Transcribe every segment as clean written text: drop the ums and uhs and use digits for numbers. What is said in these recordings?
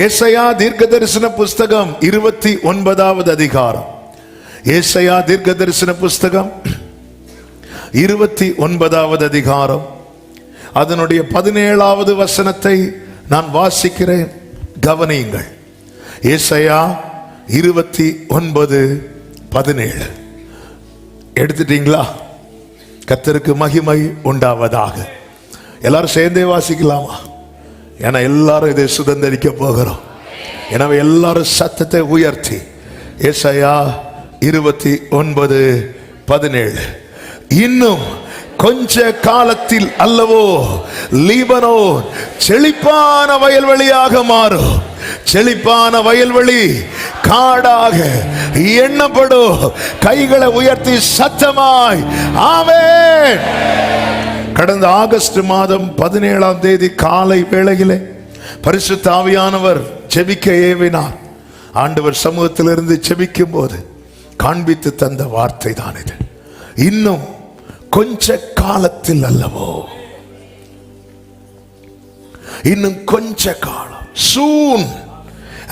ஏசாயா தீர்க்கதரிசன புஸ்தகம் 29வது அதிகாரம். ஏசாயா தீர்க்கதரிசன புஸ்தகம் 29வது அதிகாரம், அதனுடைய 17வது வசனத்தை நான் வாசிக்கிறேன், கவனியுங்கள். ஏசாயா 29:17 எடுத்துட்டீங்களா? கர்த்தருக்கு மகிமை உண்டாவதாக. எல்லாரும் சேர்ந்தே வாசிக்கலாமா? ஏன்னா எல்லாரும் இதை சுதந்தரிக்க போகிறோம். எனவே எல்லாரும் சத்தத்தை உயர்த்தி ஏசாயா 29:17, இன்னும் கொஞ்ச காலத்தில் அல்லவோ லீபனோன் செழிப்பான வயல்வெளியாக மாறும். செழிப்பான வயல்வெளி காடாக எண்ணப்படும். கைகளை உயர்த்தி சத்தமாய் ஆமென். கடந்த ஆகஸ்ட் மாதம் 17ஆம் தேதி காலை வேளையிலே பரிசுத்த ஆவியானவர் ஜெபிக்க ஏவினார். ஆண்டவர் சமூகத்திலிருந்து ஜெபிக்கும் போது காண்பித்து தந்த வார்த்தை தான் இது. இன்னும் கொஞ்ச காலத்தில் அல்லவோ, இன்னும் கொஞ்ச காலம், soon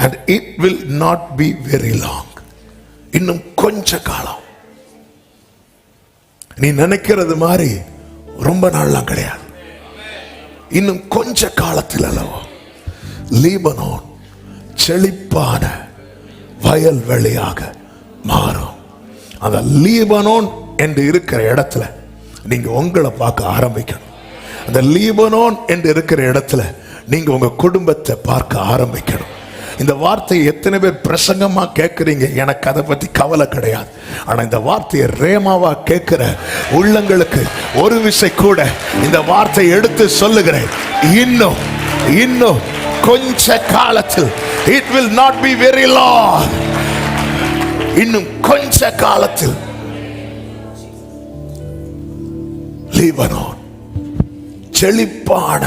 and it will not be very long. இன்னும் கொஞ்ச காலம். நீ நினைக்கிறது மாதிரி ரொம்ப நாள்லாம் கிடையாது. இன்னும் கொஞ்ச காலத்தில் அல்லவோ லீபனோன் செழிப்பான வயல்வெளியாக மாறும். அந்த லீபனோன் என்று இருக்கிற இடத்துல நீங்க உங்களை பார்க்க ஆரம்பிக்கணும். அந்த லீபனோன் என்று இருக்கிற இடத்துல நீங்க உங்க குடும்பத்தை பார்க்க ஆரம்பிக்கணும். இந்த வார்த்தையை எத்தனை பேர் பிரசங்கமா கேட்கறீங்க? எனக்கு அதை பத்தி கவலை கிடையாது. ஆனா இந்த வார்த்தையை ரேமாவா கேட்கிற உள்ளங்களுக்கு ஒரு விசை கூட இந்த வார்த்தையை எடுத்து சொல்லுகிறேன். இன்னும் கொஞ்ச காலத்தில், it will not be very long, இன்னும் கொஞ்ச காலத்தில் லீபனோன் செழிப்பான,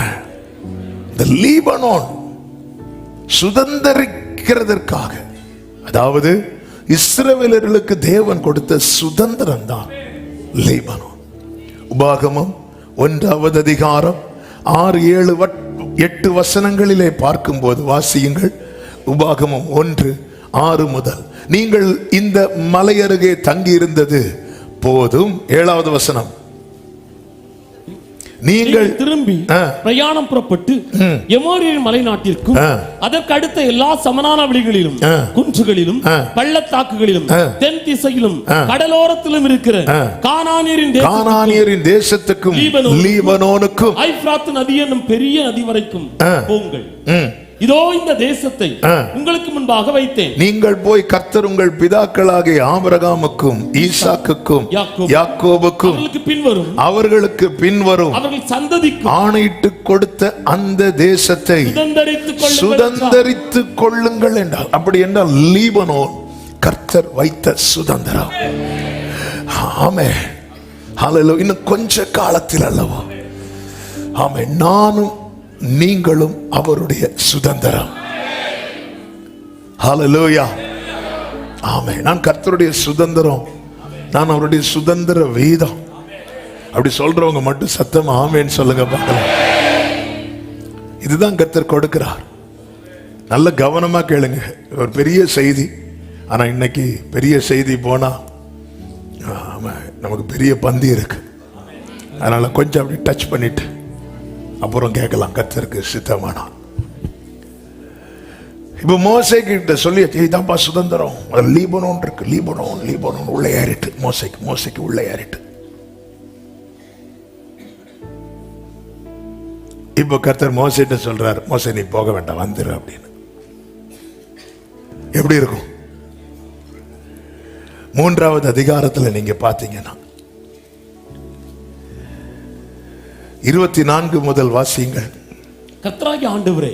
இந்த லீபனோன் சுதந்தரிக்கிறதற்காக, அதாவது இஸ்ரவேலர்களுக்கு தேவன் கொடுத்த சுதந்திரம் தான் லீபனோன். உபாகமம் 1வது அதிகாரம் 6, 7, 8 வசனங்களிலே பார்க்கும்போது வாசியுங்கள். உபாகமம் 1:6 முதல், நீங்கள் இந்த மலை அருகே தங்கியிருந்தது போதும். 7வது வசனம், நீங்கள் திரும்பி பிரயாணம் புறப்பட்டு எமோரியரின் மலை நாட்டிற்கும் அதற்கு அடுத்த எல்லா சமனான வெளிகளிலும் குன்றுகளிலும் பள்ளத்தாக்குகளிலும் தென் திசையிலும் கடலோரத்திலும் இருக்கிற கானானியரின் தேசத்துக்கும் லீபனோனுக்கும் ஐப்ராத் நதி என்னும் பெரிய நதி வரைக்கும் போங்கள். இதோ இந்த தேசத்தை உங்களுக்கு முன்பாக வைத்தேன். நீங்கள் போய் கர்த்தர் உங்கள் பிதாக்களாகிய ஆபிரகாமுக்கும் ஈசாக்குக்கும் யாக்கோபுக்கும் அவர்களுக்கு பின்வரும் அவர்கள் சந்ததிக்கு ஆணையிட்டு கொடுத்த அந்த தேசத்தை சுதந்தரித்துக் கொள்ளுங்கள் என்றார். அப்படி என்றால் லீபனோன் கர்த்தர் வைத்த சுதந்திரம். ஆமென், ஹல்லேலூயா. இன்னும் கொஞ்ச காலத்தில் அல்லவா, ஆமென், நானும் நீங்களும் அவருடைய சுதந்திரம். ஹல்லேலூயா, ஆமென். நான் கர்த்தருடைய சுதந்திரம், நான் அவருடைய சுதந்திர வீதம். அப்படி சொல்றவங்க மட்டும் சத்தமா ஆமென் சொல்லுங்க பார்க்கலாம். இதுதான் கர்த்தர் கொடுக்கிறார். நல்ல கவனமா கேளுங்க. ஒரு பெரிய செய்தி. ஆனா இன்னைக்கு பெரிய செய்தி போனா நமக்கு பெரிய பந்தி இருக்கு. அதனால கொஞ்சம் அப்படி டச் பண்ணிட்டு அப்புறம் கேட்கலாம் கர்த்தருக்கு சித்தமானா. இப்ப மோசே கிட்ட சொல்லி இதான்ப்பா சுதந்திரம், லீபனோன் இருக்கு, லீபனோன் உள்ள ஏறிட்டு, மோசைக்கு உள்ள ஏறிட்டு. இப்ப கர்த்தர் மோசேட்ட சொல்றார், மோசே நீ போக வேண்டாம், வந்துரு அப்படின்னு. எப்படி இருக்கும்? 3வது அதிகாரத்துல நீங்க பாத்தீங்கன்னா 24 முதல் வாசியுங்கள். கர்த்தராகிய ஆண்டவரே,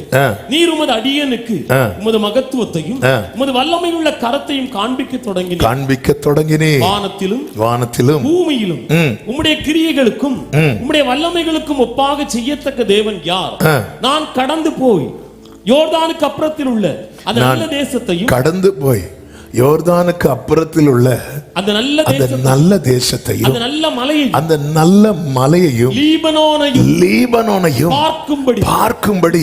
நீர் உமது அடியனுக்கு உமது மகத்துவத்தையும் உமது வல்லமை உள்ள கரத்தையும் காண்பிக்க தொடங்கினீர். வானத்திலும் பூமியிலும் உம்முடைய கிரியைகளுக்கும் உம்முடைய வல்லமைகளுக்கும் ஒப்பாக செய்யத்தக்க தேவன் யார்? நான் கடந்து போய் யோர்தானுக்கு அப்புறத்தில் உள்ள அந்த நல்ல தேசத்தையும் யோர்தானுக்கு அப்புறத்தில் உள்ள அந்த நல்ல தேசத்தையும் அந்த நல்ல மலையையும் லீபனோனையும் பார்க்கும்படி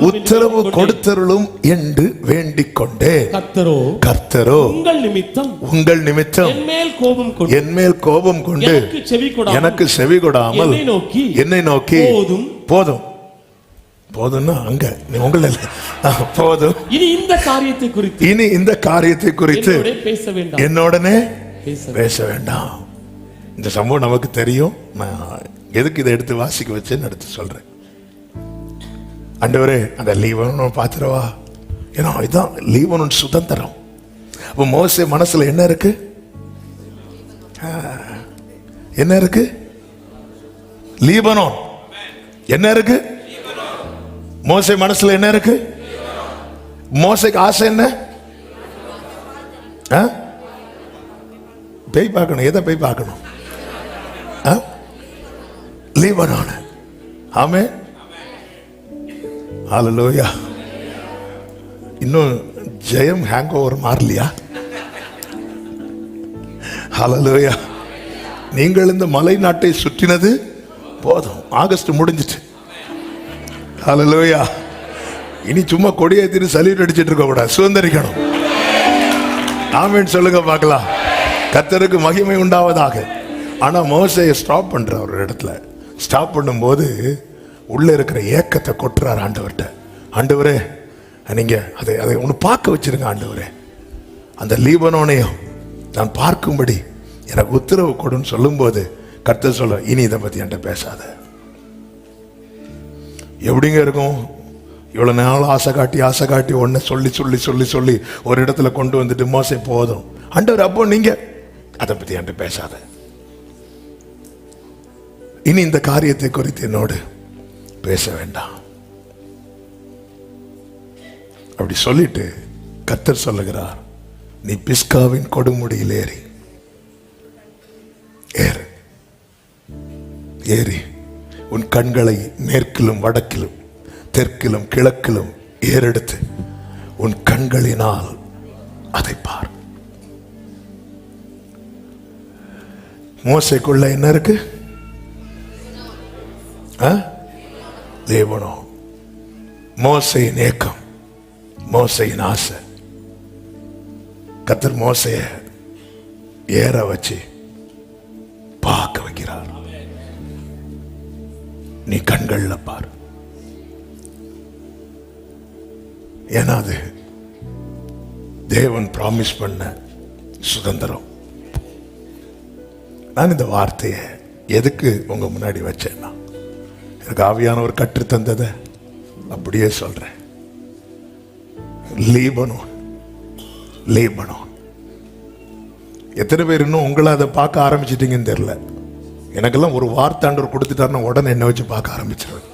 உத்தரவு கொடுத்தருளும் என்று வேண்டிக் கொண்டே, கர்த்தரோ உங்கள் நிமித்தம் என் மேல் கோபம் கொண்டு எனக்கு செவி கொடாமல் என்னை நோக்கி போதும் போதும்னா அங்க உங்களை போதும், இனி இந்த காரியத்தை குறித்து என்னோடனே பேச வேண்டாம். இந்த சம்பவம் நமக்கு தெரியும். நான் எதுக்கு இதை எடுத்து வாசிக்க வச்சேன்னு எடுத்து சொல்றேன். ஆண்டவரே அந்த லீபனோன் பாத்துறவா, ஏன்னா இதுதான் லீபனோன் சுதந்திரம். அப்ப மோசே மனசுல என்ன இருக்கு? என்ன இருக்கு? லீபனோன். என்ன இருக்கு மோசே மனசுல? என்ன இருக்கு மோசேக்கு? ஆசை என்ன? பேய் பார்க்கணும். எதை பேய் பார்க்கணும்? லீபனோன். ஆமென். ஹல்லேலூயா. இன்னும் ஜெயம் ஹேங் ஓவர் மாறலையா? ஹல்லேலூயா. நீங்கள் இந்த மலை நாட்டை சுற்றினது போதும். ஆகஸ்ட் முடிஞ்சிட்டு. ஹல்லேலூயா. இனி சும்மா கொடியேத்திட்டு சல்யூட் அடிச்சிட்டு இருக்க கூடாது, சுதந்திரிக்கணும். ஆமென் சொல்லுங்க பார்க்கலாம். கர்த்தருக்கு மகிமை உண்டாவதாக. ஆனா மோசேயை ஸ்டாப் பண்ற ஒரு இடத்துல ஸ்டாப் பண்ணும்போது உள்ள இருக்கிற ஏக்கத்தை கொட்டுறாரு ஆண்டவர்கிட்ட. ஆண்டவரே நீங்க அதை ஒன்று பார்க்க வச்சிருங்க ஆண்டவரே, அந்த லீபனோனையும் நான் பார்க்கும்படி எனக்கு உத்தரவு கொடுன்னு சொல்லும்போது கர்த்தர் சொல்ல, இனி இதை பத்தி என்கிட்ட பேசாத. எப்படிங்க இருக்கும்? இவ்வளவு நாள் ஆசை காட்டி ஒன்ன சொல்லி ஒரு இடத்துல கொண்டு வந்துட்டு மோசே போதும் ஆண்டவர், அப்போ நீங்க அதை பத்தி என்கிட்ட பேசாத, இனி இந்த காரியத்தை குறித்து என்னோடு பேச வேண்டாம் அப்படி சொல்லிட்டு கர்த்தர் சொல்லுகிறார், நீ பிஸ்காவின் கொடுமுடியில் ஏறி உன் கண்களை மேற்கிலும் வடக்கிலும் தெற்கிலும் கிழக்கிலும் ஏறெடுத்து உன் கண்களினால் அதை பார். மோசேக்குள்ள என்ன இருக்கு? தேவனோ மோசையின் ஏக்கம், மோசையின் ஆசை. கர்த்தர் மோசைய ஏற வச்சு பார்க்க வைக்கிறார். நீ கண்கள்ல பாரு. ஏன்னா அது தேவன் பிராமிஸ் பண்ண சுதந்திரம். நான் இந்த வார்த்தையை எதுக்கு உங்க முன்னாடி வச்சேன்னா, எனக்கு ஆவியானவர் கற்று தந்ததை அப்படியே சொல்றேன். லீபனோன். எத்தனை பேர் இன்னும் உங்களை அதை பார்க்க ஆரம்பிச்சிட்டீங்கன்னு தெரியல. எனக்கெல்லாம் ஒரு வார்த்தை ஆண்டவர் கொடுத்துட்டாருன்னா உடனே என்ன வச்சு பார்க்க ஆரம்பிச்சிருவேன்.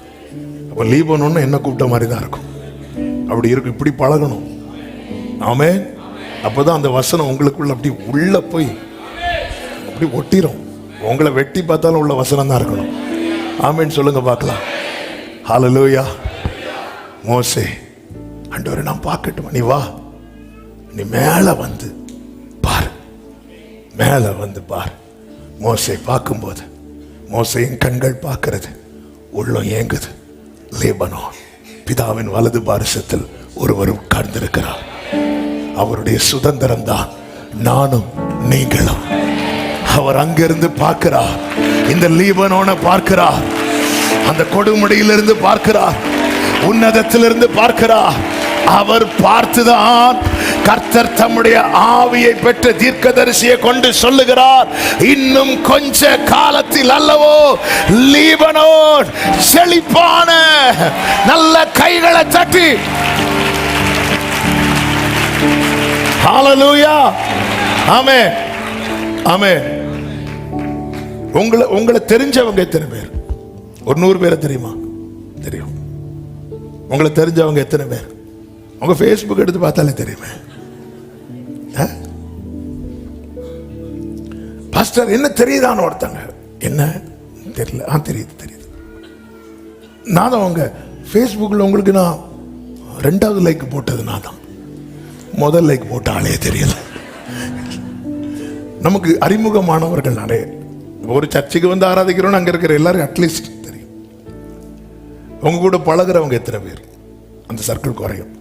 அப்போ லீபனோன்னு என்ன கூப்பிட்ட மாதிரி தான் இருக்கும். அப்படி இருக்கும். இப்படி பழகணும். ஆமென். அப்போதான் அந்த வசனம் உங்களுக்குள்ள அப்படி உள்ள போய் அப்படி ஒட்டிரும். உங்களை வெட்டி பார்த்தாலும் உள்ள வசனம் தான் இருக்கணும். ஆமென் சொல்லுங்க பார்க்கலாம். ஹல்லேலூயா. மோசே, ஆண்டவரே நான் பார்க்கட்டுமா? நீ வா, நீ மேல வந்து பாரு, மேல வந்து பாரு. மோசே பார்க்கும்போது மோசையின் கண்கள் பார்க்கிறது, உள்ளம் ஏங்குது. லீபனோன் பிதாவின் வலது பாரிசத்தில் ஒருவர் உட்கார்ந்திருக்கிறார். அவருடைய சுதந்திரம் தான் நானும் நீங்களும். அவர் அங்கிருந்து பார்க்கிறார், இந்த லீபனோனை பார்க்கிறார், அந்த கொடுமுடியிலிருந்து பார்க்கிறார், உன்னதத்திலிருந்து பார்க்கிறார். அவர் பார்த்துதான் கர்த்தர் தம்முடைய ஆவியை பெற்ற தீர்க்கதரிசியை கொண்டு சொல்லுகிறார், இன்னும் கொஞ்ச காலத்தில் அல்லவோ லீபனோன் செழிப்பான. நல்ல கைகளை தட்டி ஹல்லேலூயா. ஆமென். ஆமென். உங்களை தெரிஞ்சவங்க எத்தனை பேர்? ஒரு 100 பேரை தெரியுமா? தெரியும். உங்களை தெரிஞ்சவங்க எத்தனை பேர்? உங்க Facebook எடுத்து பார்த்தாலே தெரியுமே. பாஸ்டர் என்ன தெரியுதான்னு ஒருத்தங்க, என்ன தெரியல. தெரியுது. நான் தான் உங்க Facebookல உங்களுக்கு நான் 2வது லைக் போட்டது நான் தான். முதல்ல போட்ட ஆளே தெரியல. நமக்கு அறிமுகமானவர்கள் நிறைய. ஒரு சர்ச்சுக்கு வந்து ஆராதிக்கிறோம், அங்க இருக்கிற எல்லாரும் அட்லீஸ்ட் தெரியும். உங்க கூட பழகிறவங்க எத்தனை பேர்? அந்த சர்க்கிள் குறையும்.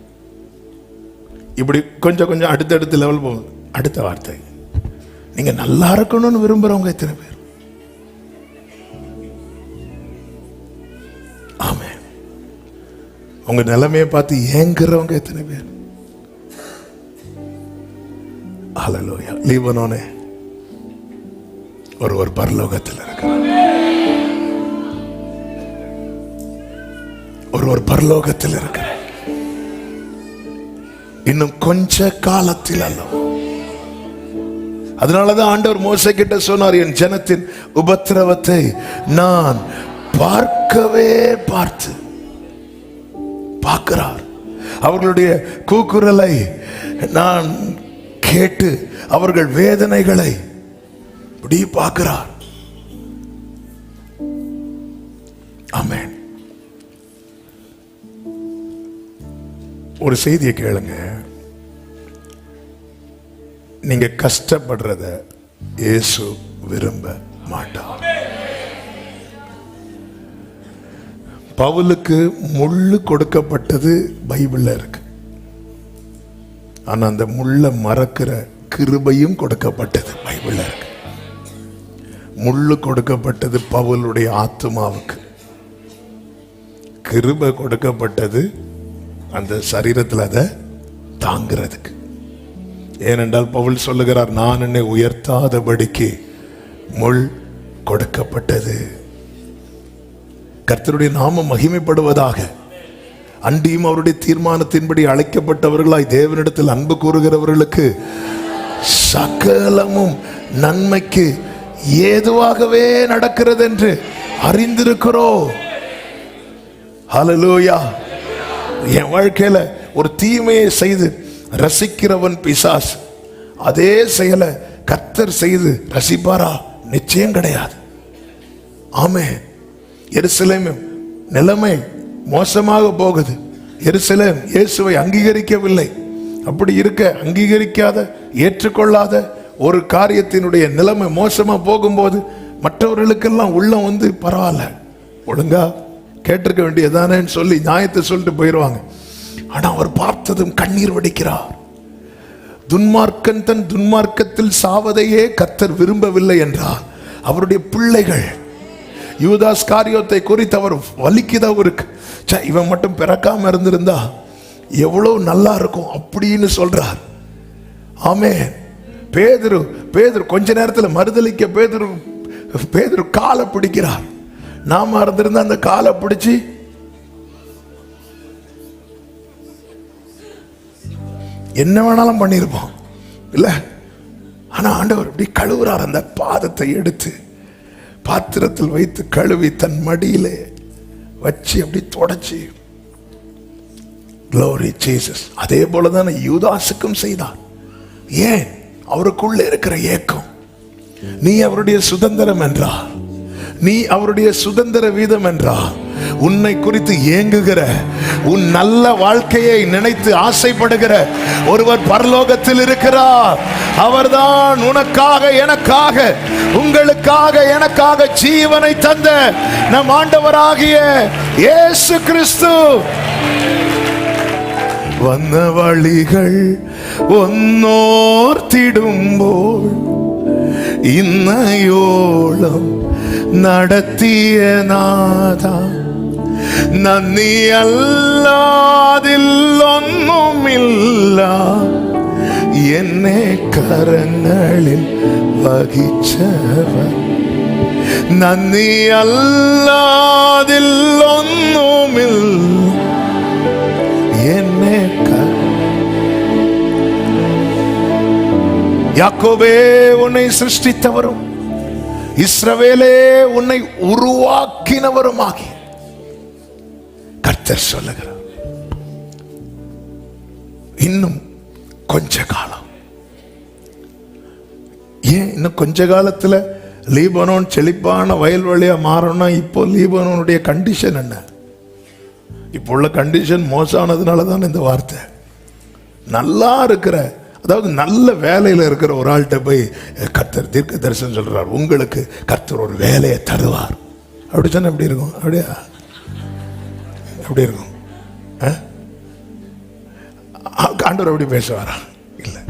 இப்படி கொஞ்சம் கொஞ்சம் அடுத்தடுத்த லெவல் போகுது. அடுத்த வார்த்தை, நீங்க நல்லா இருக்கணும்னு விரும்புறவங்க எத்தனை பேர்? ஆமே. உங்க நிலைமையை பார்த்து ஏங்குறவங்க எத்தனை பேர்? ஹல்லேலூயா. லீபனோனே, ஒரு பரலோகத்தில் இருக்கிறார். ஒரு பரலோகத்தில் இருக்கிறார். இன்னும் கொஞ்ச காலத்தில் அல்ல. அதனாலதான் ஆண்டவர் மோசே கிட்ட சொன்னார், என் ஜனத்தின் உபத்திரவத்தை நான் பார்க்கவே பார்க்கிறார். அவர்களுடைய கூக்குரலை நான் கேட்டு அவர்கள் வேதனைகளை இப்படி பார்க்கிறார். ஆமென். ஒரு செய்தியை கேளுங்க. நீங்க கஷ்டப்படுறத இயேசு விரும்ப மாட்டார். பவுலுக்கு முள்ளு கொடுக்கப்பட்டது பைபிள்ல இருக்கு. ஆனா அந்த முள்ள மறக்கிற கிருபையும் கொடுக்கப்பட்டது பைபிள்ல இருக்கு. முள்ளு கொடுக்கப்பட்டது பவுலுடைய ஆத்துமாவுக்கு, கிருபை கொடுக்கப்பட்டது அந்த சரீரத்தில் அதை தாங்கிறதுக்கு. ஏனென்றால் பவுல் சொல்லுகிறார், நான் என்னை உயர்த்தாதபடிக்கு முள் கொடுக்கப்பட்டது. கர்த்தருடைய நாமம் மகிமைப்படுவதாக. அன்றியும் அவருடைய தீர்மானத்தின்படி அழைக்கப்பட்டவர்களாய் தேவனிடத்தில் அன்பு கூறுகிறவர்களுக்கு சகலமும் நன்மைக்கு ஏதுவாகவே நடக்கிறது என்று அறிந்திருக்கிறோம். ஹல்லேலூயா. என் வாழ்க்கையில ஒரு தீமையை செய்து ரசிக்கிறவன் பிசாசு. அதே செயலை கர்த்தர் செய்து ரசிப்பாரா? நிச்சயம் கிடையாது. ஆமென். எருசலேம் நிலைமை மோசமாக போகுது. எருசலேம் இயேசுவை அங்கீகரிக்கவில்லை. அப்படி இருக்க அங்கீகரிக்காத, ஏற்றுக்கொள்ளாத ஒரு காரியத்தினுடைய நிலைமை மோசமா போகும்போது மற்றவர்களுக்கெல்லாம் உள்ளம் வந்து பரவாயில்ல, ஒழுங்கா கேட்டிருக்க வேண்டியதானேன்னு சொல்லி நியாயத்தை சொல்லிட்டு போயிடுவாங்க. ஆனா அவர் பார்த்ததும் கண்ணீர் வடிக்கிறார். துன்மார்க்கன் தன் துன்மார்க்கத்தில் சாவதையே கர்த்தர் விரும்பவில்லை என்றார். அவருடைய பிள்ளைகள் யூதாஸ் காரியோத்தை குறித்து அவர் வலிக்குதா இருக்கு. இவன் மட்டும் பிறக்காம இருந்திருந்தா எவ்வளவு நல்லா இருக்கும் அப்படின்னு சொல்றார். ஆமென். பேதுரு கொஞ்ச நேரத்தில் மறுதலிக்க பேதுரு காலை பிடிக்கிறார். நாம இருந்திருந்தா அந்த காலை பிடிச்சு என்ன வேணாலும் பண்ணிருப்போம் இல்ல. ஆனா ஆண்டவர் இப்படி கழுவுறார். அந்த பாதத்தை எடுத்து பாத்திரத்தில் வைத்து கழுவி தன் மடியிலே வச்சு அப்படி தொடச்சு. Glory Jesus. அதே போலதான் யூதாசுக்கும் செய்தார். ஏன்? அவருக்குள்ள இருக்கிற ஏக்கம். நீ அவருடைய சுதந்திரம் என்றார், நீ அவருடைய சுதந்திர வீதம் என்றார். உன்னை குறித்து ஏங்குகிற, உன் நல்ல வாழ்க்கையை நினைத்து ஆசைப்படுகிற ஒருவர் பரலோகத்தில் இருக்கிறார். அவர்தான் உனக்காக, எனக்காக, உங்களுக்காக, எனக்காக ஜீவனை தந்த நம் ஆண்டவராகிய இயேசு கிறிஸ்து. வந்த வழிகள் ஒன்னோர்த்திடும்போல் இன்னயோளம் நடத்திய நாதா, நன்னி அல்லாதில் ஒன்னுமில்லா என்னை கரங்களில் வகிச்சவர். நன்னி அல்லாதில் ஒன்னுமில்லா என்னை யாக்கோபே உன்னை சிருஷ்டித்தவரும் இஸ்ரவேலே உன்னை உருவாக்கினவருமாகி கர்த்தர் சொல்லுகிறார். இன்னும் கொஞ்ச காலம். ஏன் இன்னும் கொஞ்ச காலத்துல லீபனோன் செழிப்பான வயல்வெளியா மாறணும்னா இப்போ லீபனோனுடைய கண்டிஷன் என்ன? இப்போ உள்ள கண்டிஷன் மோசமானதுனால தான் இந்த வார்த்தை. நல்லா இருக்கிற, அதாவது நல்ல வேலையில் இருக்கிற ஒரு ஆள்கிட்ட போய் கர்த்தர் தீர்க்க தரிசனம் சொல்றார், உங்களுக்கு கர்த்தர் ஒரு வேலையை தருவார். அப்படி சொன்னா எப்படி இருக்கும்? அப்படியா? எப்படி இருக்கும்? ஆண்டவர் அப்படி பேசுவாரா? இல்லை.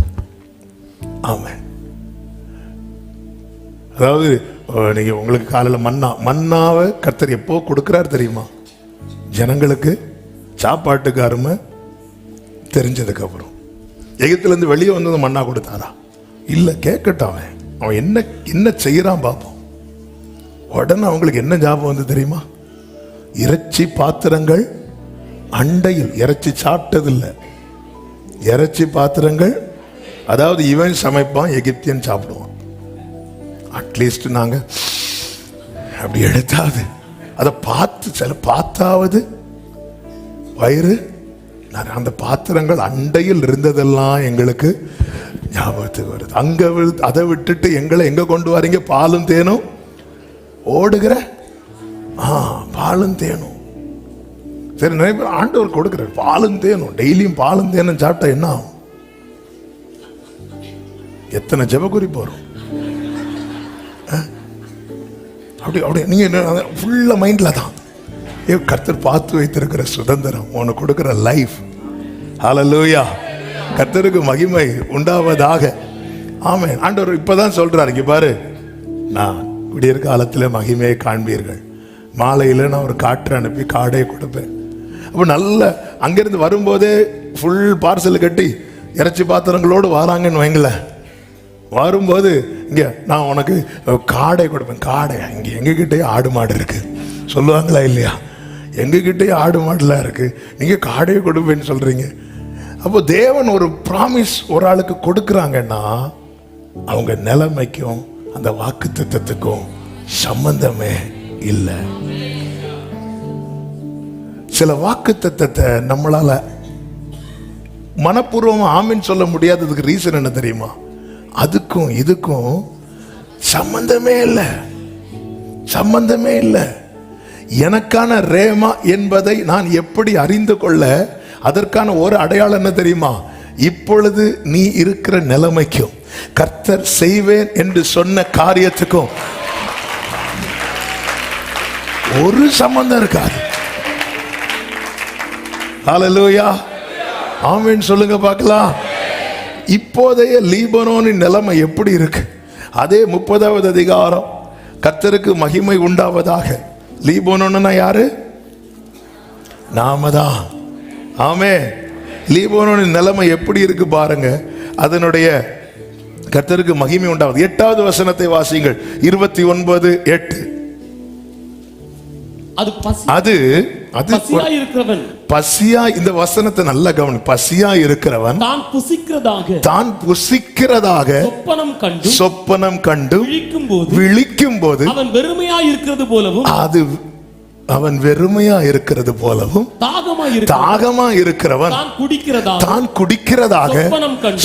ஆமென். அதாவது நீங்க உங்களுக்கு காலையில் மன்னாவை கர்த்தர் எப்போ கொடுக்கிறார் தெரியுமா? ஜனங்களுக்கு சாப்பாட்டுக்கு அருமை தெரிஞ்சதுக்கு அப்புறம். எகிப்திலிருந்து வெளியே வந்தது மன்னா கொடுத்தாரா? இல்லை. கேட்கட்டும், அவன் என்ன என்ன செய்யறான் பார்ப்போம். உடனே அவங்களுக்கு என்ன ஞாபகம் வந்து தெரியுமா? இறைச்சி பாத்திரங்கள் அண்டையில், இறைச்சி சாப்பிட்டதில்லை, இறைச்சி பாத்திரங்கள். அதாவது இவன் சமைப்பான், எகிப்தியன் சாப்பிடுவான். அட்லீஸ்ட் நாங்க அப்படி எடுத்தாவது அதை பார்த்தாவது வயிறு, அந்த பாத்திரங்கள் அண்டையில் இருந்ததெல்லாம் எங்களுக்கு ஞாபகத்துக்கு வருது. அங்க அதை விட்டுட்டு எங்களை எங்க கொண்டு வரீங்க? பாலும் தேனும் ஓடுகிற, பாலும் தேனும். சரி, நிறைய பேர் ஆண்டவர் கொடுக்கிறார் பாலும் தேனும். டெய்லியும் பாலும் தேனும் சாப்பிட்டா என்ன ஆகும்? எத்தனை ஜெபக்குறி போறோம். அப்படி அப்படி நீங்க ஃபுல்லா மைண்ட்ல தான். கர்த்தர் பார்த்து வைத்திருக்கிற சுதந்திரம், உனக்கு கொடுக்கிற லைஃப். ஹல்லேலூயா. கர்த்தருக்கு மகிமை உண்டாவதாக. ஆமென். ஆண்டவர் இப்பதான் சொல்றாரு, இங்க பாரு, நான் விடியற் காலத்தில் மகிமையை காண்பீர்கள், மாலையில் நான் ஒரு காற்று அனுப்பி காடை கொடுப்பேன். அப்போ நல்ல அங்கிருந்து வரும்போதே ஃபுல் பார்சல் கட்டி இறைச்சி பாத்திரங்களோடு வராங்கன்னு வைங்களேன். வரும்போது இங்கே நான் உனக்கு காடை கொடுப்பேன். காடை இங்கே எங்ககிட்டயே ஆடு மாடு இருக்கு சொல்லுவாங்களா இல்லையா? எங்ககிட்டயே ஆடு மாடுலாம் இருக்கு, நீங்க காடையை கொடுப்பேன்னு சொல்றீங்க. அப்போ தேவன் ஒரு ப்ராமிஸ் ஒரு ஆளுக்கு கொடுக்குறாங்கன்னா அவங்க நிலைமைக்கும் அந்த வாக்குத்தத்தத்துக்கும் சம்பந்தமே இல்லை. சில வாக்குத்தத்தத்தை நம்மளால மனப்பூர்வமா ஆமீன் சொல்ல முடியாததுக்கு ரீசன் என்ன தெரியுமா? அதுக்கும் இதுக்கும் சம்பந்தமே இல்லை, சம்பந்தமே இல்லை. எனக்கான ரேமா என்பதை நான் எப்படி அறிந்து கொள்ள? அதற்கான ஒரு அடையாளம் என்ன தெரியுமா? இப்பொழுது நீ இருக்கிற நிலைமைக்கும் கர்த்தர் செய்வேன் என்று சொன்ன காரியத்துக்கும் ஒரு சம்பந்தம் இருக்காது. ஹல்லேலூயா. ஆமென் சொல்லுங்க பார்க்கலாம். இப்போதைய லீபனோனின் நிலைமை எப்படி இருக்கு? அதே 30வது அதிகாரம், கர்த்தருக்கு மகிமை உண்டாவதாக. லீபனோன்னா யாரு? நாம தான். ஆமென். லீபனோனின் நிலைமை எப்படி இருக்கு பாருங்க. அதனுடைய கர்த்தருக்கு மகிமை உண்டாவது. 8வது வசனத்தை வாசிங்கள். 29:8. அது பசியா இருக்கிறவன், பசியா, இந்த வசனத்தை நல்ல கவனி. பசியா இருக்கிறவன் தான் புசிக்கிறதாக சொப்பனம் கண்டு விழிக்கும் போது அவன் வெறுமையா இருக்கிறது போலவும், அது அவன் வெறுமையா இருக்கிறது போலவும், தாகமா இருக்கிறவன் தான் குடிக்கிறதாக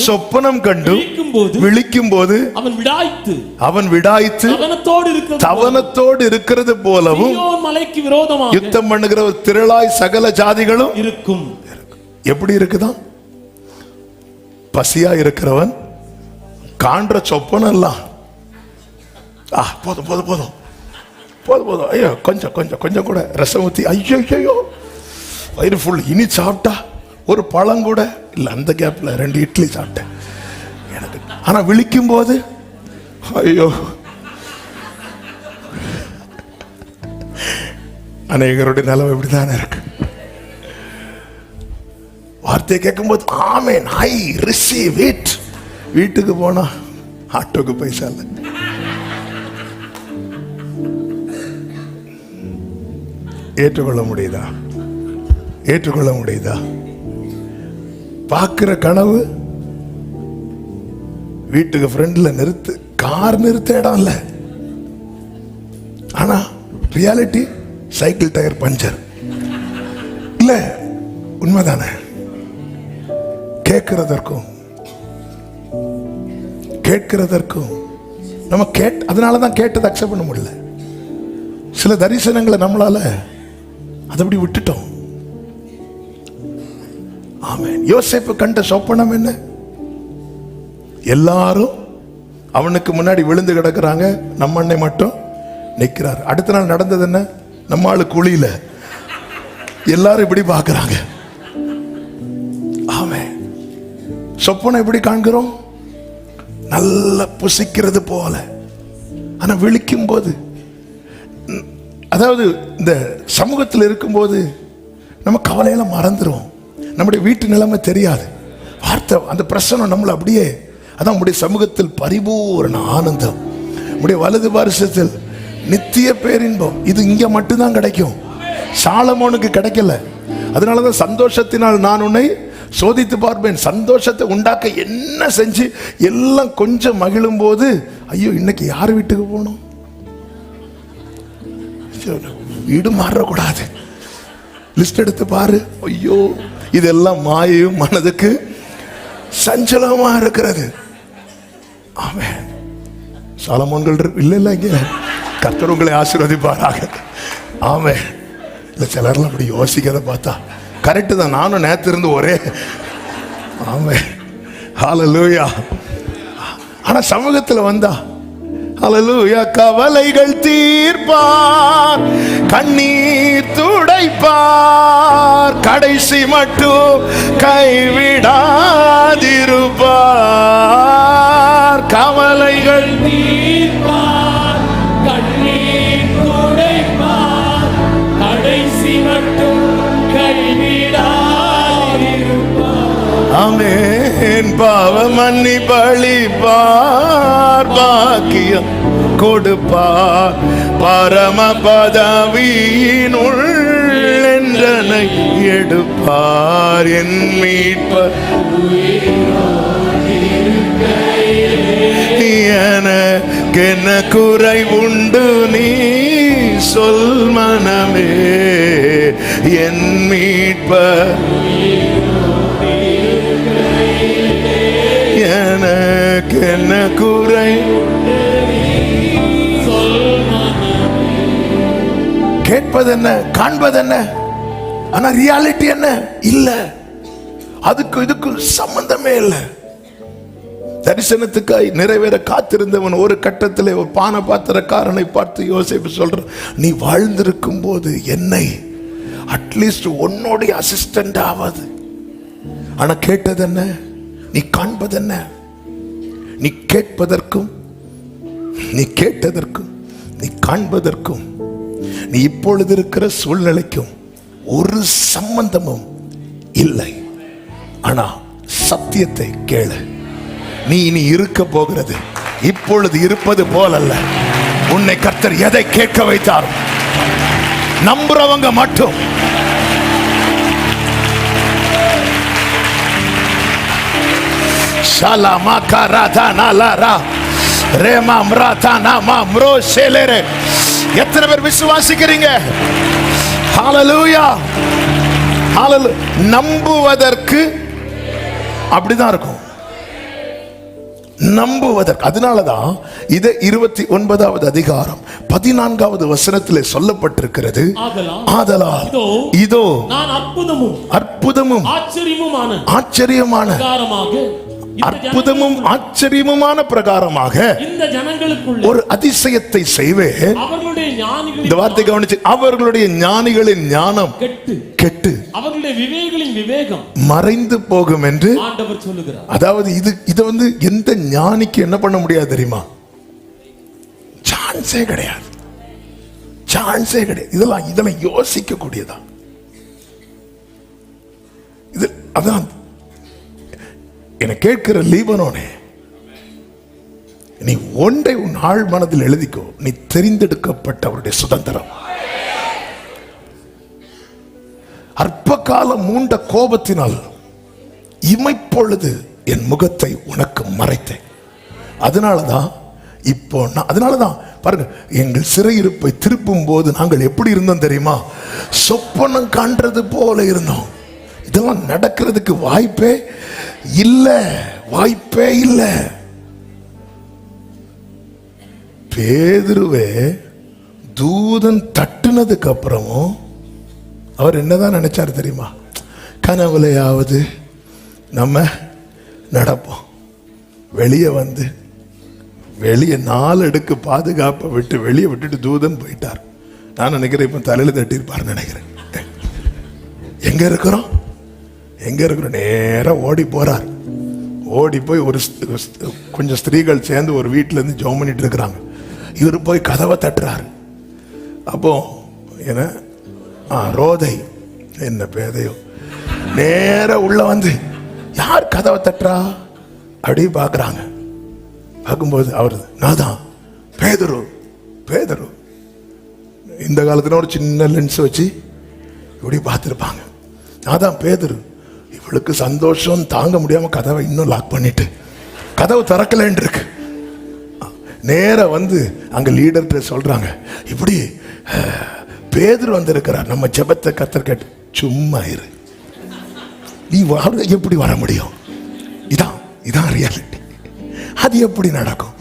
சொப்பனம் கண்டு விழிக்கும் போது அவன் விடாய்த்து தவனத்தோடு இருக்கிறது போலவும் யுத்தம் பண்ணுகிற ஒரு திரளாய் சகல ஜாதிகளும் இருக்கும். எப்படி இருக்குதான்? பசியா இருக்கிறவன் காண்ற சொப்பனம் எல்லாம் போதும் போதும் போதும் போதும் போதும், ஐயோ கொஞ்சம் கொஞ்சம் கொஞ்சம் கூட ரசம் ஊற்றி, ஐயோ ஐயோ வயிறு ஃபுல், இனி சாப்பிட்டா ஒரு பழம் கூட இல்லை. அந்த கேப்ல 2 இட்லி சாப்பிட்டேன் எனக்கு. ஆனா விழிக்கும் போது ஐயோ. அநேகருடைய நிலைமை இப்படிதானே இருக்கு. வார்த்தையை கேட்கும் போது ஆமென், ஐ ரிசீவ் இட். வீட்டுக்கு போனா ஆட்டோக்கு பைசா இல்லை. ஏற்றுக்கொள்ள முடியுதா? ஏற்றுக்கொள்ள முடியுதா? பார்க்கிற கனவு வீட்டுக்கு ஃப்ரெண்ட்ல நிறுத்து, கார் நிறுத்த இடம் இல்லை. ஆனா ரியாலிட்டி சைக்கிள் டயர் பஞ்சர் இல்ல. உண்மைதானே? கேட்கிறதற்கும் நம்ம அதனாலதான் கேட்டதை அக்செப்ட் பண்ண முடியல. சில தரிசனங்களை நம்மளால அதை அப்படி விட்டுட்டோம். ஆமென். யோசேப்பு கண்ட சொப்பனம் என்ன? எல்லாரும் அவனுக்கு முன்னாடி விழுந்து கிடக்குறாங்க, நம்ம அண்ணன் மட்டும் நிற்கிறார். அடுத்த நாள் நடந்தது என்ன? நம்ம ஆளு குழியில எல்லாரும் இப்படி பார்க்கறாங்க. ஆமென். சொப்பனம் எப்படி காண்கிறோம்? நல்ல புசிக்கிறது போல. ஆனா விழிக்கும் போது, அதாவது இந்த சமூகத்தில் இருக்கும்போது நம்ம கவலையெல்லாம் மறந்துடும். நம்முடைய வீட்டு நிலைமை தெரியாது. வார்த்தை அந்த பிரசனம் நம்மளை அப்படியே, அதான் உடைய சமூகத்தில் பரிபூரண ஆனந்தம், உடைய வலது பாரிசத்தில் நித்திய பேரின்பம். இது இங்க மட்டும்தான் கிடைக்கும், சாலமோனுக்கு கிடைக்கல. அதனாலதான் சந்தோஷத்தினால் நான் உன்னை சோதித்து பார்ப்பேன். சந்தோஷத்தை உண்டாக்க என்ன செஞ்சு எல்லாம் கொஞ்சம் மகிழும் போது, ஐயோ இன்னைக்கு யார் வீட்டுக்கு போகணும், வீடு மாறக்கூடாது, லிஸ்ட் எடுத்து பாரு, ஐயோ இதெல்லாம் மாயும் மனதுக்கு சஞ்சலமா இருக்கிறது. ஆமென். சாலமோன்கள் இல்ல இல்ல, இங்க கர்த்தர் உங்களை ஆசீர்வதிப்பாராக. ஆமென். இல்ல சிலர்லாம் அப்படி யோசிக்கிறத பார்த்தா கரெக்டு தான். நானும் நேத்து இருந்து ஒரே ஆமென் ஹல்லேலூயா. ஆனா சமூகத்தில் வந்தா ஹல்லேலூயா, கவலைகள் தீர்ப்பார், கண்ணீர் துடைப்பார், கடைசி மட்டும் கைவிடாதிருப்பார். கவலைகள் தீர்ப்பார், கண்ணீர் துடைப்பார், கடைசி மட்டும் கைவிடாதிருப்பார். ஆமென். பாவ மன்னிப்பளிப்பார், பாக்கியம் கொடுப்பார், பரம பதவியினுள் என்றனை எடுப்பார். என் மீட்பர் எனக்கென்ன குறை உண்டு நீ சொல் மனமே, என் மீட்பர் எனக்கென்ன குறை. கேட்பது என்ன, காண்பது என்ன, ஆனா ரியாலிட்டி என்ன இல்ல. அதுக்கு இதுக்கு சம்பந்தமே இல்லை. தரிசனத்துக்காய் நிறைவேற காத்திருந்தவன் ஒரு கட்டத்தில் ஒரு பான பாத்திரக்காரனை பார்த்து யோசேப்பு சொல்ற, நீ வாழ்ந்திருக்கும் போது என்னை அட்லீஸ்ட் உன்னோடைய அசிஸ்டன்ட் ஆவாது. ஆனா கேட்டது என்ன, நீ காண்பது என்ன? நீ கேட்பதற்கும் நீ கேட்டதற்கும் நீ காண்பதற்கும் நீ இப்பொழுது இருக்கிற சூழ்நிலைக்கும் ஒரு சம்பந்தமும் இல்லை. ஆனா சத்தியத்தை கேளு. நீ இனி இருக்க போகிறது இப்பொழுது இருப்பது போலல்ல. உன்னை கர்த்தர் எதை கேட்க வைத்தார் நம்புறவங்க மட்டும் எத்தனை பேர் விசுவாசிக்கிறீங்க? ஹல்லேலூயா. நம்புவதற்கு அப்படிதான் இருக்கும், நம்புவதற்கு. அதனாலதான் இது 29வது அதிகாரம் 14வது வசனத்திலே சொல்லப்பட்டிருக்கிறது. ஆதலால் இதோ நான் அற்புதமும் ஆச்சரியமான அற்புதமும் ஆச்சரியமுமான பிரகாரமாக இந்த ஜனங்களுக்குள்ள ஒரு அதிசயத்தை செய்வேன். அவர்களுடைய ஞானிகளின், இந்த வார்த்தை கவனிச்சு, அவர்களுடைய ஞானிகளின் ஞானம் கெட்டு அவர்களுடைய விவேகங்களின் விவேகம் மறைந்து போகும் என்று ஆண்டவர் சொல்லுகிறார். அதாவது இது வந்து எந்த ஞானிக்கு என்ன பண்ண முடியாது தெரியுமா? சான்ஸே கிடையாது, சான்ஸே கிடையாது. இதெல்லாம் யோசிக்க கூடியதா? இது அதான் என கேட்கிற லீபனோனே, நீ ஒன்றை உன் ஆழ் மனதில் எழுதிக்கோ, நீ தெரிந்தெடுக்கப்பட்டவருடைய சுதந்திரம். அற்ப காலம் மூண்ட கோபத்தினால் இமைப்பொழுது என் முகத்தை உனக்கு மறைத்தேன். அதனாலதான் இப்போ அதனாலதான் பாருங்க, எங்கள் சிறையிருப்பை திருப்பும் போது நாங்கள் எப்படி இருந்தோம் தெரியுமா? சொப்பனம் காண்றது போல இருந்தோம். இதெல்லாம் நடக்கிறதுக்கு வாய்ப்பே இல்லை, வாய்ப்பே இல்லை. பேதுருவே தூதன் தட்டுனதுக்கு அப்புறமும் அவர் என்னதான் நினைச்சாரு தெரியுமா? கனவுலையாவது நம்ம நடப்போம். வெளியே வந்து வெளியே 4 அடுக்கு பாதுகாப்பை விட்டு வெளியே விட்டுட்டு தூதன் போயிட்டார். நான் நினைக்கிறேன் இப்ப தலையில தட்டியிருப்பார் நினைக்கிறேன். எங்க இருக்கிறோம் நேரா ஓடி போறார். ஓடி போய் ஒரு கொஞ்சம் ஸ்திரீகள் சேர்ந்து ஒரு வீட்டுல இருந்து ஜெபம் பண்ணிட்டு இருக்கிறாங்க. இவரு போய் கதவை தட்டுறாரு. அப்போ என்ன ரோதை என்ன பேதையோ நேர உள்ள வந்து யார் கதவை தட்டுறா அப்படி பாக்குறாங்க. பார்க்கும்போது அவரு நான் தான் பேதுரு. இந்த காலத்துல ஒரு சின்ன லென்ஸ் வச்சு இப்படி பார்த்துருப்பாங்க. நான் தான் பேதுரு. இவளுக்கு சந்தோஷம் தாங்க முடியாம கதவை இன்னும் லாக் பண்ணிட்டு கதவு திறக்கலன்னு இருக்கு. நேர வந்து அங்க லீடர்கிட்ட சொல்றாங்க, இப்படி பேதுரு வந்திருக்கிறார், நம்ம ஜெபத்தை கர்த்தர் கேட்டு. சும்மா இரு, நீ எப்படி வர முடியும்? இதான் ரியாலிட்டி. அது எப்படி நடக்கும்?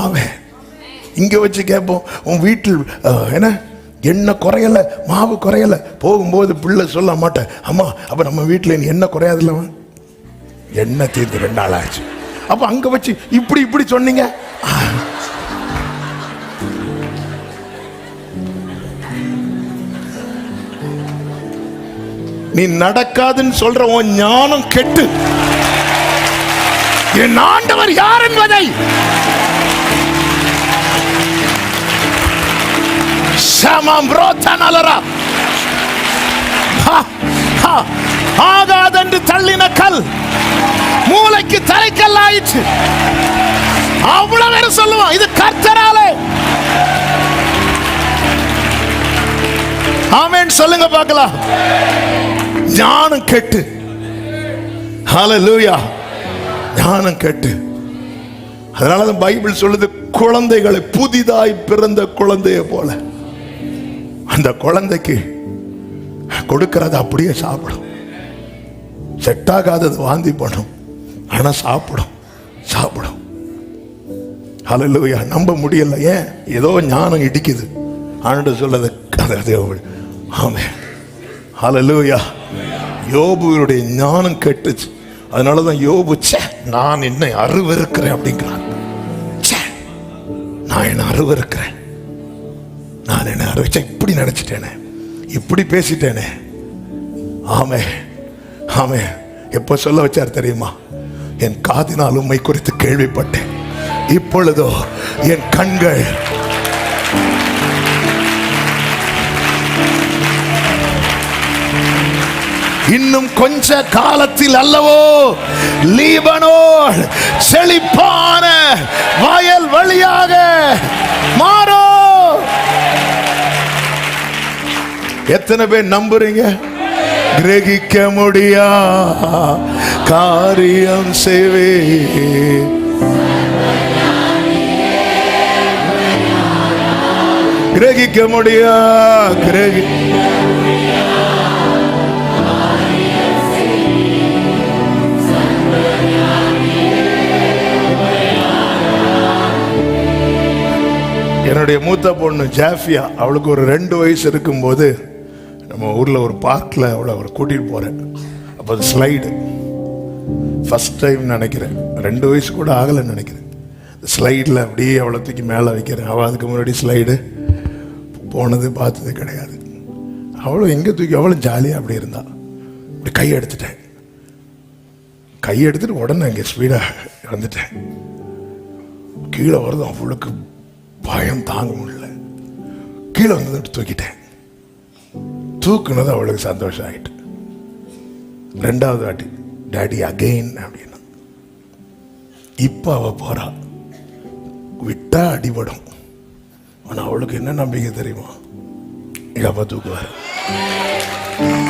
அவன் இங்க வச்சு கேட்போம், உன் வீட்டில் என்ன எண்ணெய் குறையல, மாவு குறையல. போகும்போது பிள்ளை சொல்ல மாட்டேன், அம்மா அப்ப நம்ம வீட்டில் எண்ணெய் குறையாதுல்ல, எண்ணெய் தீர்ந்து 2 நாள் ஆச்சு. அப்ப அங்க வச்சு இப்படி சொன்னீங்க. நீ நடக்காதுன்னு சொல்ற உன் ஞானம் கெட்டு என் ஆண்டவர் யார் என்பதை ஆகாதென்று தள்ளின கல் மூளைக்கு தலைக்கல் ஆயிற்று. அவ்வளவு பேர் சொல்லுவான், இது கர்த்தராலே. ஆமென் சொல்லுங்க பார்க்கலாம். ஞானம் கெட்டு, ஹல்லேலூயா, ஞானம் கெட்டு. அதனாலதான் பைபிள் சொல்லுது, குழந்தைகளை புதிதாய் பிறந்த குழந்தைய போல அந்த குழந்தைக்கு கொடுக்கறது அப்படியே சாப்பிடும். செட் ஆகாதது வாந்தி பண்ணும், ஆனா சாப்பிடும். ஹல்லேலூயா. நம்ப முடியல, ஏன்? ஏதோ ஞானம் இடிக்குது. ஆண்டு சொல்லது. ஆமென், ஹல்லேலூயா. யோபுடைய ஞானம் கெட்டுச்சு. அதனாலதான் யோபு, நான் என்ன அருவருக்கிறேன் அப்படிங்கிறான். நான் என்ன அருவருக்கிறேன், நான் என்ன அருவச்ச இப்படி நினைச்சிட்டேனே, இப்படி பேசிட்டேனே. ஆமே எப்ப சொல்ல வச்சார் தெரியுமா? என் காதினால் உம்மை குறித்து கேள்விப்பட்டேன், இப்பொழுதோ என் கண்கள் இன்னும் கொஞ்ச காலத்தில் அல்லவோ லீபனோன் செழிப்பான வயல் வழியாக மாறும். எத்தனை பேர் நம்புறீங்க? கிரகிக்க முடியா காரியம் செய்வே, கிரகிக்க முடியா என்னுடைய மூத்த பொண்ணு ஜாஃபியா, அவளுக்கு ஒரு 2 வயசு இருக்கும்போது நம்ம ஊர்ல ஒரு பார்க்ல அவளை கூட்டிட்டு போறேன். அப்போ அது ஸ்லைடு ஃபர்ஸ்ட் டைம் நினைக்கிறேன், 2 வயசு கூட ஆகலைன்னு நினைக்கிறேன். ஸ்லைடில் அப்படியே அவளை தூக்கி மேலே வைக்கிறேன். அவள் அதுக்கு முன்னாடி ஸ்லைடு போனது பார்த்தது கிடையாது. அவளும் எங்கே தூக்கி, அவளும் ஜாலியாக அப்படி இருந்தா. அப்படி கையெடுத்துட்டு உடனே இங்கே ஸ்பீடாக வந்துட்டேன். கீழே வருது, அவளுக்கு பயம் தாங்க முடியல. கீழே வந்து தூக்கிட்டேன். தூக்குனது அவளுக்கு சந்தோஷம் ஆகிட்டு. 2வது வாட்டி டாடி அகைன் அப்படின்னா. இப்ப அவ போறா, விட்டா அடிபடும். ஆனா அவளுக்கு என்ன நம்பிக்கை தெரியுமா? எங்க அப்பா தூக்குவாரு.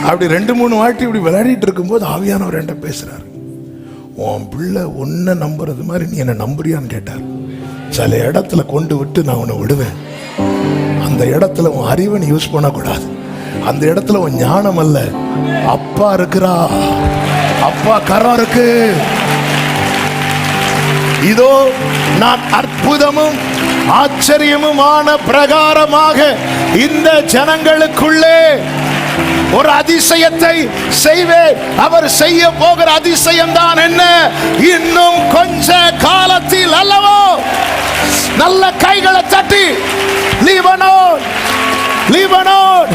அப்படி 2-3 வாட்டி இப்படி விளையாடிட்டு இருக்கும்போது ஆவியானவர் என்கிட்ட பேசுறாரு. உன் பிள்ளை உன்னை நம்புறது மாதிரி நீ என்ன நம்புறியான்னு கேட்டார். சில இடத்துல கொண்டு விட்டு நான் உன்னை விடுவேன். அந்த இடத்துல உன் அறிவை நீ யூஸ் பண்ணக்கூடாது. அந்த இடத்துல உன் ஞானம் அல்ல, அப்பா இருக்கிறா, அப்பா கரம் இருக்கு. இதோ நான் அற்புதமும் ஆச்சரியமுமான பிரகாரமாக இந்த ஜனங்களுக்குள்ளே ஒரு அதிசயத்தை செய்வேன். அவர் செய்ய போகிற அதிசயம் தான் என்ன? இன்னும் கொஞ்ச காலத்தில் அல்லவோ. நல்ல கைகளை தட்டி லீபனோன், லீபனோன்.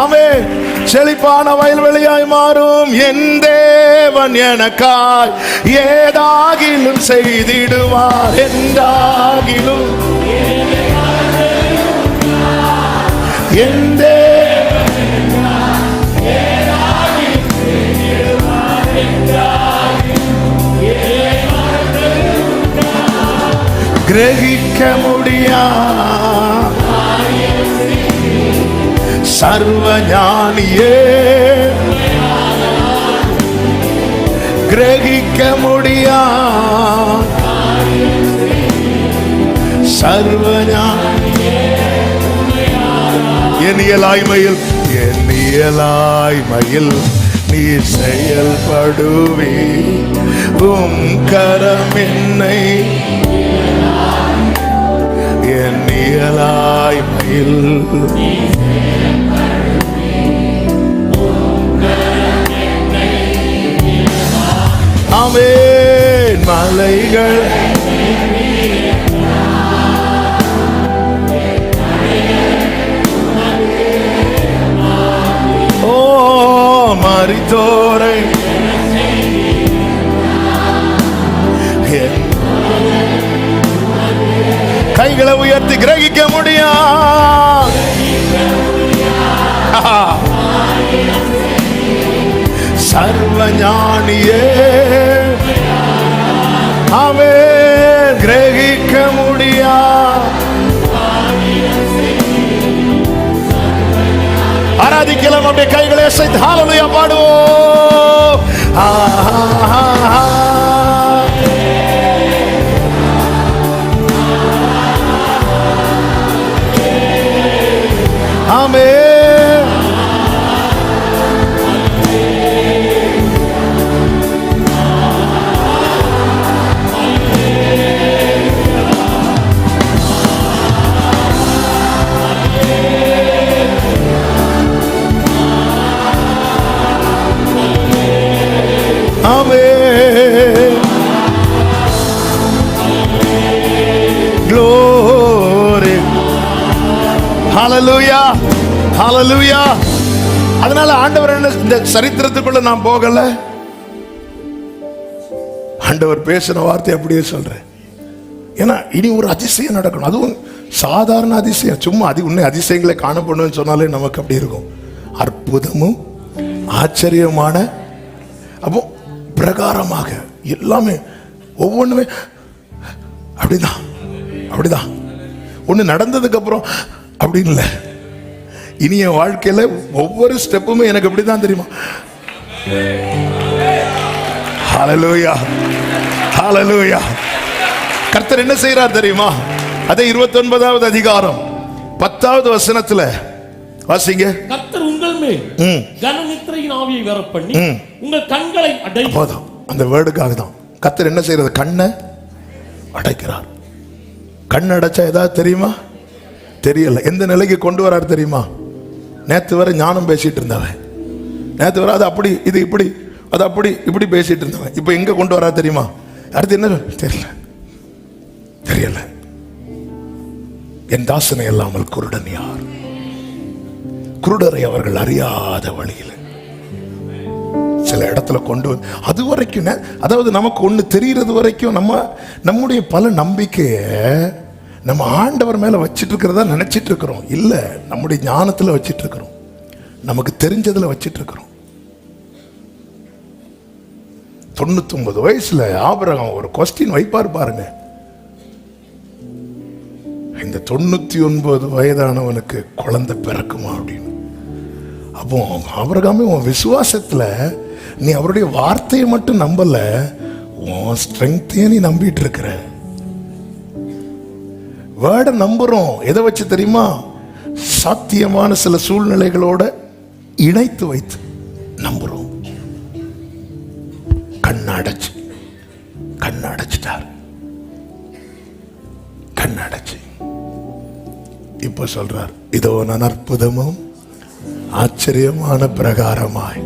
ஆமென். செழிப்பான வயல்வெளியாய் மாறும் என் தேவன் எனக்காய் ஏதாகிலும் செய்திடுவார். எந்தாகிலும் என் கிரகிக்க முடியா சர்வஞானியே, கிரகிக்க முடியா சர்வஞானியே. என் இயலாய்மையில், என் இயலாய்மையில் நீ செயல்படுவே. உம் கரம் என்னை என் இயலாய்மையில் ஆமென். மலைகள் ஓ மரித்தோரை கைகளை உயர்த்தி கிரகிக்க முடியாது. சர்வஞானியே ஆமென். கிரகிக்க முடியாது. ஆராதிக்கலாம். அப்படியே கைகளை அசைத்து ஹல்லேலூயா பாடுவோம். ஆமென். Glory. Hallelujah. Hallelujah. அதனால ஆண்டவர் என்ன, இந்த சரித்திரத்துக்குள்ள நான் போகல. ஆண்டவர் பேசின வார்த்தை அப்படியே சொல்றேன். ஏன்னா இனி ஒரு அதிசயம் நடக்கணும். அதுவும் சாதாரண அதிசயம், சும்மா உன்னை அதிசயங்களை காணப்படணும்னு சொன்னாலே நமக்கு அப்படி இருக்கும். அற்புதமும் ஆச்சரியமான, அப்போ பிரகாரமாக எல்லாமே ஒவ்வொன்றுமே அப்படிதான் அப்படிதான். ஒன்று நடந்ததுக்கு அப்புறம் அப்படின்னு இல்லை. இனி என் வாழ்க்கையில ஒவ்வொரு ஸ்டெப்புமே எனக்கு அப்படிதான் தெரியுமா. ஹல்லேலூயா, ஹல்லேலூயா. கர்த்தர் என்ன செய்யறார் தெரியுமா? அதே 29வது அதிகாரம் 10வது வசனத்துல வாசிங்க. கர்த்தர் உங்கள் மேல் கனநித்திரையின் ஆவியை வரப்பண்ணி உங்கள் கண்களை அடைப்பார். அந்த வேர்டுக்காக தான் கர்த்தர் என்ன செய்யறது? கண்ணை அடைக்கிறார். கண் அடைச்சா ஏதாவது தெரியுமா? தெரியல. எந்த நிலைக்கு கொண்டு வரார் தெரியுமா? நேத்து வரை ஞானம் பேசிட்டு இருந்தவன், நேத்து வரை அது அப்படி இது இப்படி, அது அப்படி இப்படி பேசிட்டு இருந்தவன், இப்ப எங்க கொண்டு வரா தெரியுமா? அடுத்து என்ன தெரியல, தெரியல. என் தாசனை இல்லாமல் குருடன் யார்? குருடரை அவர்கள் அறியாத வழியில் சில இடத்துல கொண்டு வந்து அது வரைக்கும், அதாவது நமக்கு ஒண்ணு தெரிகிறது வரைக்கும் நம்முடைய பல நம்பிக்கையை நம்ம ஆண்டவர் மேல வச்சிட்டு இருக்கிறதா நினைச்சிட்டு இருக்கிறோம். இல்ல, நம்முடைய ஞானத்துல வச்சிட்டு இருக்கிறோம், நமக்கு தெரிஞ்சதுல வச்சிட்டு இருக்கிறோம். 99 வயசுல ஆபிரகாம் ஒரு கொஸ்டின் வைப்பார் பாருங்க. இந்த 99 வயதானவனுக்கு குழந்தை பிறக்குமா அப்படின்னு. அப்போ ஆபிரகாமே உன் விசுவாசத்துல நீ அவருடைய வார்த்தையை மட்டும் நம்பல, உன் ஸ்ட்ரெங்கையும் நீ நம்பிட்டு இருக்கிற. வேர்டை நம்புறோம். எதை வச்சு தெரியுமா? சாத்தியமான சில சூழ்நிலைகளோட இணைத்து வைத்து நம்புறோம். கண்ணடைச்சிட்டார். கண்ணடைச்சு இப்ப சொல்றார், இதோ நான் அற்புதமும் ஆச்சரியமான பிரகாரமாய்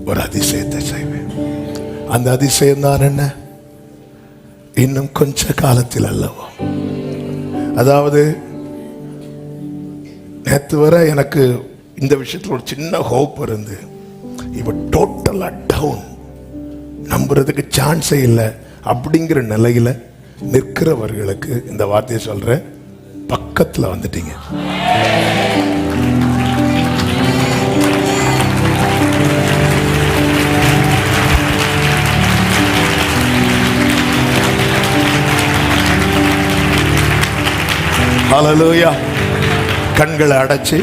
ஒரு அதிசயத்தை செய்வேன். அந்த அதிசயம் தான் என்ன? இன்னும் கொஞ்ச காலத்தில் அல்லவோ. அதாவது நேற்று வரை எனக்கு இந்த விஷயத்துல ஒரு சின்ன ஹோப் இருந்து, இப்ப டோட்டலா டவுன், நம்புறதுக்கு சான்ஸே இல்லை அப்படிங்கிற நிலையில நிற்கிறவர்களுக்கு இந்த வார்த்தையை சொல்றேன், பக்கத்துல வந்துட்டீங்க. ஹல்லேலூயா. கண்களை அடைச்சு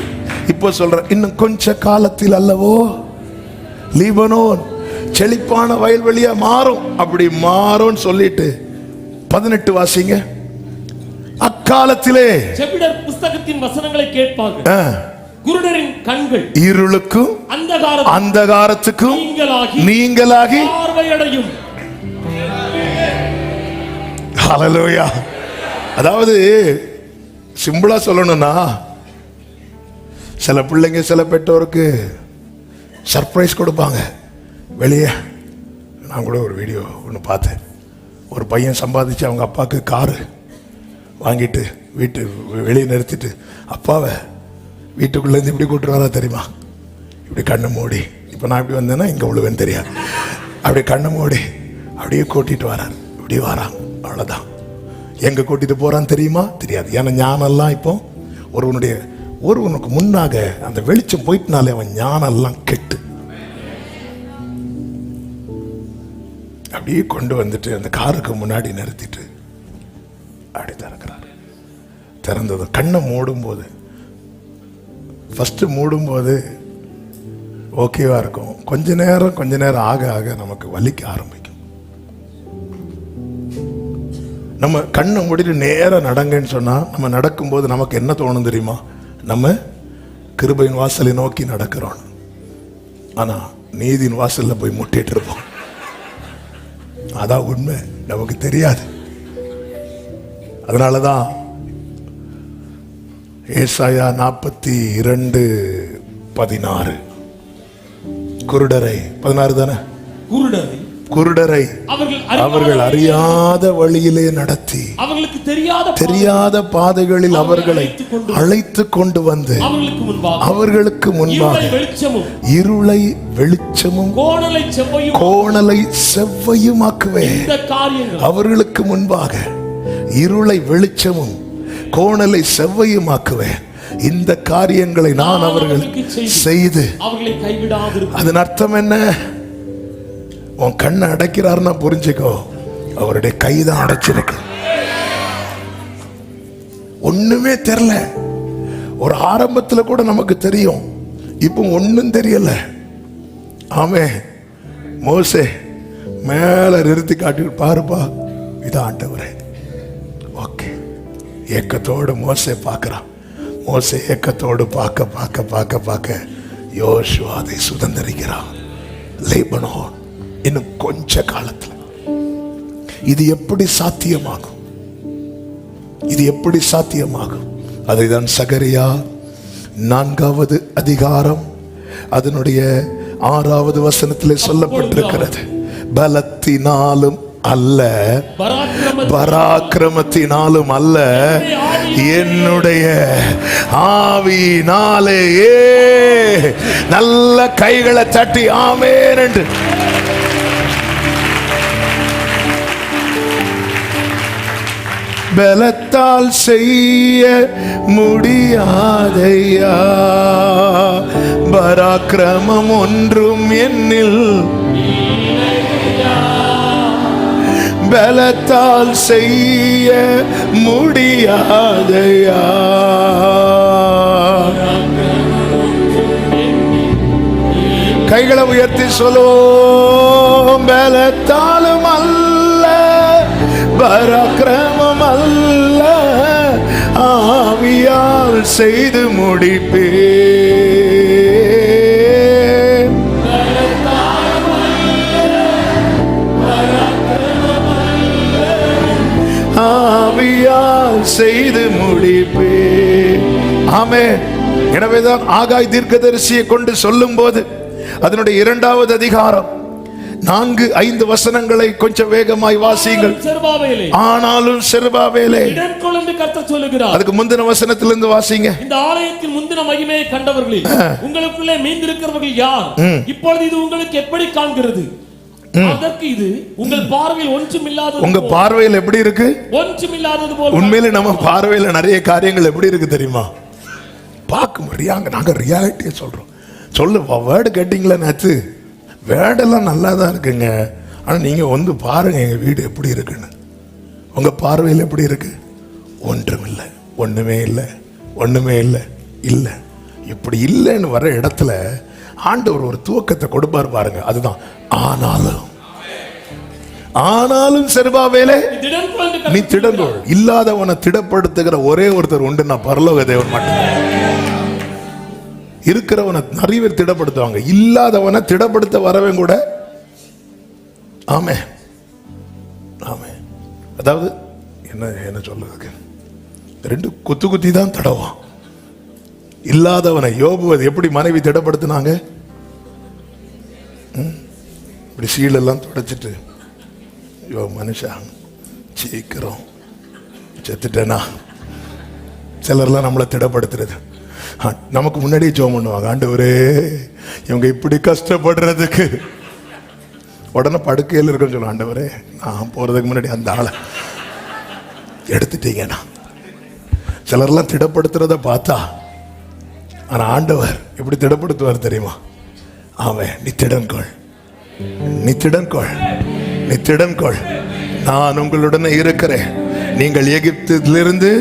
இப்போ சொல்ற, இன்னும் கொஞ்ச காலத்தில் அல்லவோ லீபனோன் செழிப்பான வயல்வெளியா மாறும். அப்படி மாறும் சொல்லிட்டு 18 வாசிங்க. அக்காலத்திலே செவிடர் புஸ்தகத்தின் வசனங்களை கேட்பார்கள், குருடரின் கண்கள் இருளுக்கும் அந்தகாரத்துக்கும் நீங்களாகி பார்வையடையும். ஹல்லேலூயா. அதாவது சிம்பிளா சொல்லணும்னா, சில பிள்ளைங்க சில பெற்றோருக்கு சர்ப்ரைஸ் கொடுப்பாங்க வெளியே. நான் கூட ஒரு வீடியோ ஒன்று பார்த்தேன். ஒரு பையன் சம்பாதிச்சு அவங்க அப்பாவுக்கு காரு வாங்கிட்டு வீட்டு வெளியே நிறுத்திட்டு, அப்பாவை வீட்டுக்குள்ளேருந்து இப்படி கூப்பிட்டு வரா தெரியுமா, இப்படி கண்ணை மூடி, இப்போ நான் இப்படி வந்தேன்னா இங்கே விழுவேன்னு தெரியாது, அப்படி கண்ணை மூடி அப்படியே கூட்டிட்டு வரான். இப்படி வரான், அவ்வளோதான். எங்கே கூட்டிட்டு போறான்னு தெரியுமா? தெரியாது. ஏன்னா ஞானெல்லாம் இப்போ ஒருவனுக்கு முன்னாக அந்த வெளிச்சம் போயிட்டுனாலே அவன் ஞானெல்லாம் கெட்டு அப்படியே கொண்டு வந்துட்டு அந்த காருக்கு முன்னாடி நிறுத்திட்டு அப்படி திறக்கிறார். திறந்தது கண்ணை மூடும்போது, ஃபர்ஸ்ட் மூடும்போது ஓகேவா இருக்கும். கொஞ்ச நேரம் ஆக ஆக நமக்கு வலிக்க ஆரம்பிக்கும். நம்ம கண்ணை மூடிட்டு நேரம் நடங்கன்னு சொன்னா, நம்ம நடக்கும்போது நமக்கு என்ன தோணும் தெரியுமா? நம்ம கிருபையின் வாசலை நோக்கி நடக்கிறோம். ஆனா நீதியின் வாசல்ல போய் முட்டிட்டு இருப்போம். அதான் உண்மை, நமக்கு தெரியாது. அதனாலதான் ஏசாயா 42:16 குருடரை 16 தானே, குருடரை அவர்கள் அறியாத வழியிலே நடத்தி அவர்களுக்கு தெரியாத பாதைகளில் அவர்களை அழைத்து கொண்டு வந்து அவர்களுக்கு முன்பாக இருளை வெளிச்சமும் கோணலை செவ்வையுமாக்குவேன். அவர்களுக்கு முன்பாக இருளை வெளிச்சமும் கோணலை செவ்வையுமாக்குவேன். இந்த காரியங்களை நான் அவர்களுக்கு செய்து, அதன் அர்த்தம் என்ன? உன் கண்ணை அடைக்கிறாருன்னா புரிஞ்சுக்கோ, அவருடைய கைதான் அடைச்சிருக்கு. ஒண்ணுமே தெரியல. ஒரு ஆரம்பத்துல கூட நமக்கு தெரியும், இப்போ ஒண்ணும் தெரியல. ஆமே, மோசே மேல நிறுத்தி காட்டி, பாருப்பா இதான் ஆண்டவரே. ஓகே, ஏக்கத்தோடு மோசே பார்க்கிறான். மோசே ஏக்கத்தோடு பார்க்க யோசுவா அதை சுதந்திரிக்கிறான். லீபனோன் இன்னும் கொஞ்ச காலத்துல இது எப்படி சாத்தியமாகும்? இது எப்படி சாத்தியமாகும்? அதைதான் சகரியா 4வது அதிகாரம் அதனுடைய 6வது வசனத்திலே சொல்லப்பட்டிருக்கிறது. பலத்தினாலும் அல்ல, பராக்கிரமத்தினாலும் அல்ல, என்னுடைய ஆவியினாலேயே. நல்ல கைகளை தட்டி ஆமென் என்று பலத்தால் செய்ய முடியாதையா, பராக்கிரமம் ஒன்றும் என்னில், பலத்தால் செய்ய முடியாதையா. கைகளை உயர்த்தி சொல்லுவோம். பலத்தாலும் அல்ல, பராக்கிரமம் அல்ல, ஆவியால் செய்து முடிப்பே. ஆவியால் செய்து முடிப்பே. ஆமென். எனவேதான் ஆகாய் தீர்க்கதரிசியை கொண்டு சொல்லும் போது அதனுடைய 2வது அதிகாரம் 4-5 வசனங்களை கொஞ்சம் வேகமாய் வாசியுங்கள். ஆனாலும் செருபாபேலே கர்த்தர் சொல்லுகிறார். அதுக்கு முந்தின வசனத்திலிருந்து வாசிங்க. இந்த ஆலயத்தின் முந்தின மகிமையை கண்டவர்களே, உங்களுக்குள்ளே மீந்திருக்கிறவர்கள் யார்? இப்பொழுது இது உங்களுக்கு எப்படி காண்கிறது? அதற்கு இது உங்கள் பார்வையில் ஒன்றுமில்லாதது. உங்க பார்வையில் எப்படி இருக்கு? ஒன்றுமில்லாதது போல. உண்மையிலே நம்ம பார்வையில் நிறைய காரியங்கள் எப்படி இருக்கு தெரியுமா? பார்க்க முடியாங்க. நாங்க ரியாலிட்டியை சொல்றோம். சொல்லு வேர்டு கேட்டீங்களா? நேற்று வேர்டெல்லாம் நல்லா தான் இருக்குங்க. ஆனால் நீங்கள் வந்து பாருங்க எங்கள் வீடு எப்படி இருக்குன்னு. உங்கள் பார்வையில் எப்படி இருக்கு? ஒன்றும் இல்லை, ஒன்றுமே இல்லை, ஒன்றுமே இல்லை, இல்லை. இப்படி இல்லைன்னு வர இடத்துல ஆண்டவர் ஒரு துவக்கத்தை கொடுப்பார் பாருங்க. அதுதான் ஆனாலும். ஆனாலும் செருபாபேலே நீ திடங்கொள். இல்லாதவனை திடப்படுத்துகிற ஒரே ஒருத்தர் உண்டு, நான் பரலோக தேவன் மட்டும். இருக்கிறவனை நிறைய பேர் திடப்படுத்துவாங்க, இல்லாதவனை திடப்படுத்த வரவன் கூட. ஆமே ஆமே. அதாவது என்ன சொல்றதுக்கு, 2 குத்தி தான் தடவான். இல்லாதவனை யோபுவது எப்படி மனைவி திடப்படுத்தினாங்க? இப்படி சீலெல்லாம் தொடச்சிட்டு, யோ மனுஷா சீக்கிரம் செத்துட்டேனா. சிலர்லாம் நம்மளை திடப்படுத்துறது. நமக்கு முன்னாடியே ஜெபம் பண்ணுவாங்க, ஆண்டவரே இவங்க இப்படி கஷ்டப்படுறதுக்கு. உடனே படுக்கையில் இருக்குன்னு சொல்லுவாங்க, ஆண்டவரே நான் போறதுக்கு முன்னாடி அந்த ஆளை எடுத்துட்டீங்கன்னா. சிலர்லாம் திடப்படுத்துறத பார்த்தா, ஆனா ஆண்டவர் எப்படி திடப்படுத்துவார் தெரியுமா? அவன் நீ திடன்கொள், நீ திடன்கொள், நீ திடன்கொள், நான் உங்களுடனே இருக்கிறேன். நீங்கள் எகிப்திலிருந்து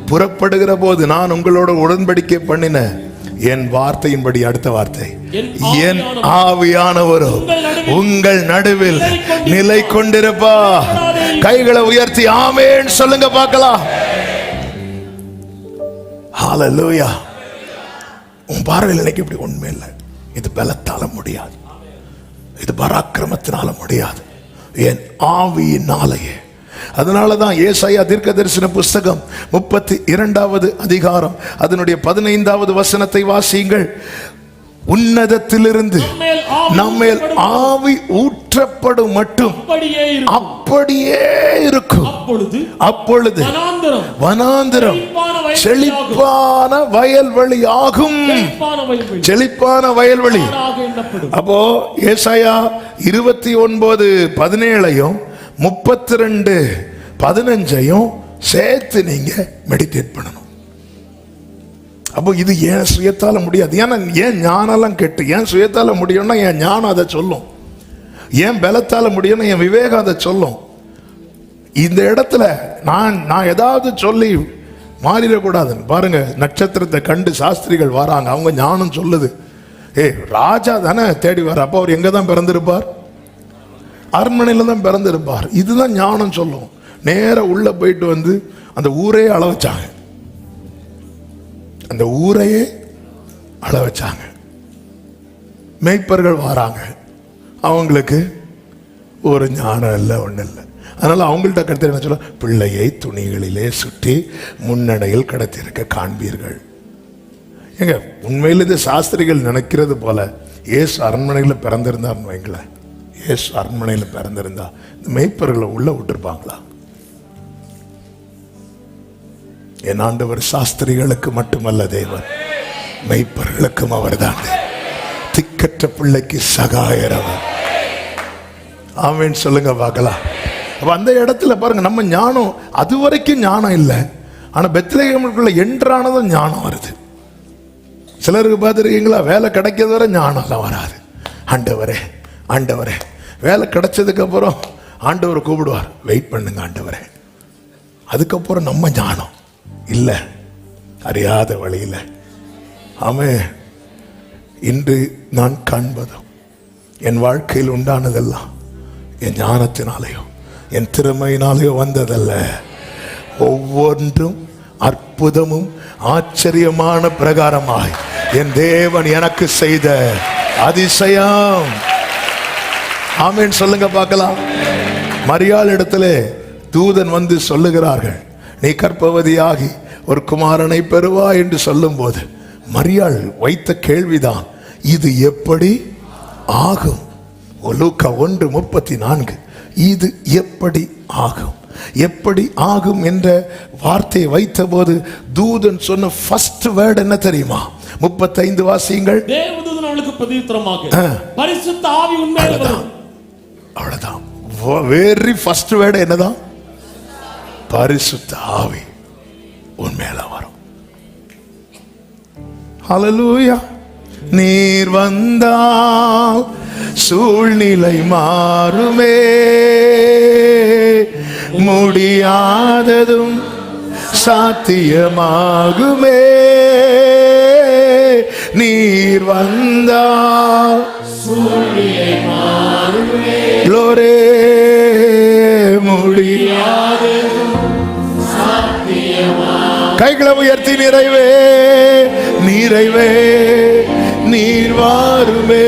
புறப்படுகிற போது நான் உங்களோட உடன்படிக்கை பண்ணின என் வார்த்தையின்படி, அடுத்த வார்த்தை, என் ஆவியானவரோ உங்கள் நடுவில் நிலை கொண்டிருப்பா. கைகளை உயர்த்தி ஆமென் சொல்லுங்க பார்க்கலாம். ஹல்லேலூயா. உன் பார்வையில் எனக்கு இப்படி உண்மை இல்லை. இது பலத்தால முடியாது, இது பராக்கிரமத்தினால முடியாது, என் ஆவியினாலேயே. அதனாலதான் ஏசாயா தீர்க்கதரிசன புஸ்தகம் 32வது அதிகாரம் அதனுடைய 15வது வசனத்தை வாசியுங்கள். உன்னதத்திலிருந்து நம்மேல் ஆவி ஊற்றப்படும் மட்டும் அப்படியே இருக்கும். அப்பொழுது வனாந்தரம் செழிப்பான வயல்வெளி ஆகும். செழிப்பான வயல்வெளி. அப்போ ஏசாயா 29:17 32:15 சேர்த்து நீங்க மெடிடேட் பண்ணணும். அப்போ இது ஏன் சுயத்தால முடியாது. ஏன்னா ஏன் ஞானெல்லாம் கெட்டு, ஏன் சுயத்தால முடியும்னா என் ஞானம் அதை சொல்லும், ஏன் பலத்தால முடியும்னா என் விவேகம் அதை சொல்லும். இந்த இடத்துல நான் ஏதாவது சொல்லி மாறிடக்கூடாதுன்னு பாருங்க. நட்சத்திரத்தை கண்டு சாஸ்திரிகள் வராங்க, அவங்க ஞானம் சொல்லுது, ராஜா தானே தேடி வர, அப்போ அவர் எங்க தான் பிறந்திருப்பார்? அரண்மனையில தான் பிறந்திருப்பார். இதுதான் ஞானம் சொல்லும். நேர உள்ள போயிட்டு வந்து அந்த ஊரையே அள வச்சாங்க, அந்த ஊரையே அள வச்சாங்க. மேய்ப்பர்கள் வராங்க, அவங்களுக்கு ஒரு ஞானம் இல்லை, ஒன்றும் இல்லை. அதனால அவங்கள்ட்ட கருத்து என்ன சொல்ல, பிள்ளையை துணிகளிலே சுற்றி முன்னடையில் கடத்தியிருக்க காண்பீர்கள். எங்க உண்மையில் இது சாஸ்திரிகள் நினைக்கிறது போல ஏசு அரண்மனையில் பிறந்திருந்தார்னு வைங்களேன், ஏசு அரண்மனையில் பிறந்திருந்தா இந்த மேய்ப்பர்களை உள்ள விட்டுருப்பாங்களா? என் ஆண்டவர் சாஸ்திரிகளுக்கு மட்டுமல்ல தேவன், மெய்ப்பர்களுக்கும் அவர் தான். திக்கற்ற பிள்ளைக்கு சகாயரவர். ஆமென் சொல்லுங்க பார்க்கலாம். அப்ப அந்த இடத்துல பாருங்க, நம்ம ஞானம் அது வரைக்கும் ஞானம் இல்லை, ஆனா பெத்லகேமுக்குள்ள என்றானதும் ஞானம் வருது. சிலருக்கு பார்த்துருக்கீங்களா, வேலை கிடைக்கிறது வரை ஞானம் எல்லாம் வராது. ஆண்டவரே ஆண்டவரே, வேலை கிடைச்சதுக்கு அப்புறம் ஆண்டவர் கூப்பிடுவார், வெயிட் பண்ணுங்க ஆண்டவரே. அதுக்கப்புறம் நம்ம ஞானம் இல்லை, அறியாத வழியில். ஆமென். இன்று நான் காண்பதும் என் வாழ்க்கையில் உண்டானதெல்லாம் என் ஞானத்தினாலேயோ என் திறமையினாலேயோ வந்ததல்ல. ஒவ்வொன்றும் அற்புதமும் ஆச்சரியமான பிரகாரமாய் என் தேவன் எனக்கு செய்த அதிசயம். ஆமென் சொல்லுங்க பார்க்கலாம். மரியாள் இடத்துல தூதன் வந்து சொல்லுகிறார்கள், நீ கர்ப்பவதியாகி ஒரு குமாரனை பெறுவா என்று சொல்லும் போது மரியாள் வைத்த கேள்விதான், இது எப்படி ஆகும்? லூக்கா 1:34, இது எப்படி ஆகும்? எப்படி ஆகும் என்ற வார்த்தையை வைத்த போது தூதன் சொன்ன ஃபர்ஸ்ட் வேர்ட் என்ன தெரியுமா? 35 வாசியுங்கள். தேவதூதன் அவளுக்கு பிரதியுத்தரமாக, பரிசுத்த ஆவி உன்மேல் வரும். அவ்வளவுதான். வெரி ஃபர்ஸ்ட் வேர்ட் என்னதான்? பரிசுத்த ஆவி உன்மேல வரும். ஹல்லேலூயா. நீர் வந்தால் சூழ்நிலை மாறுமே, முடியாததும் சாத்தியமாகுமே. நீர் வந்தால் சூழ்நிலை மாறுமே, முடியாததும் சாத்தியமாகுமே. கைகளை உயர்த்தி நிறைவே நிறைவே நீர் வாருமே,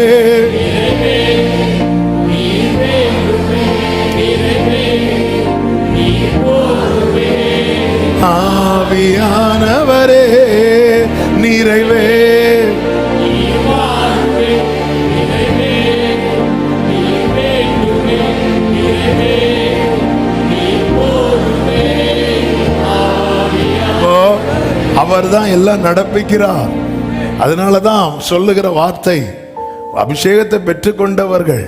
ஆவியானவரே நிறைவே அவர் தான் எல்லாம் நடப்பிக்கிறார். அதனாலதான் சொல்லுகிற வார்த்தை, அபிஷேகத்தை பெற்றுக்கொண்டவர்கள்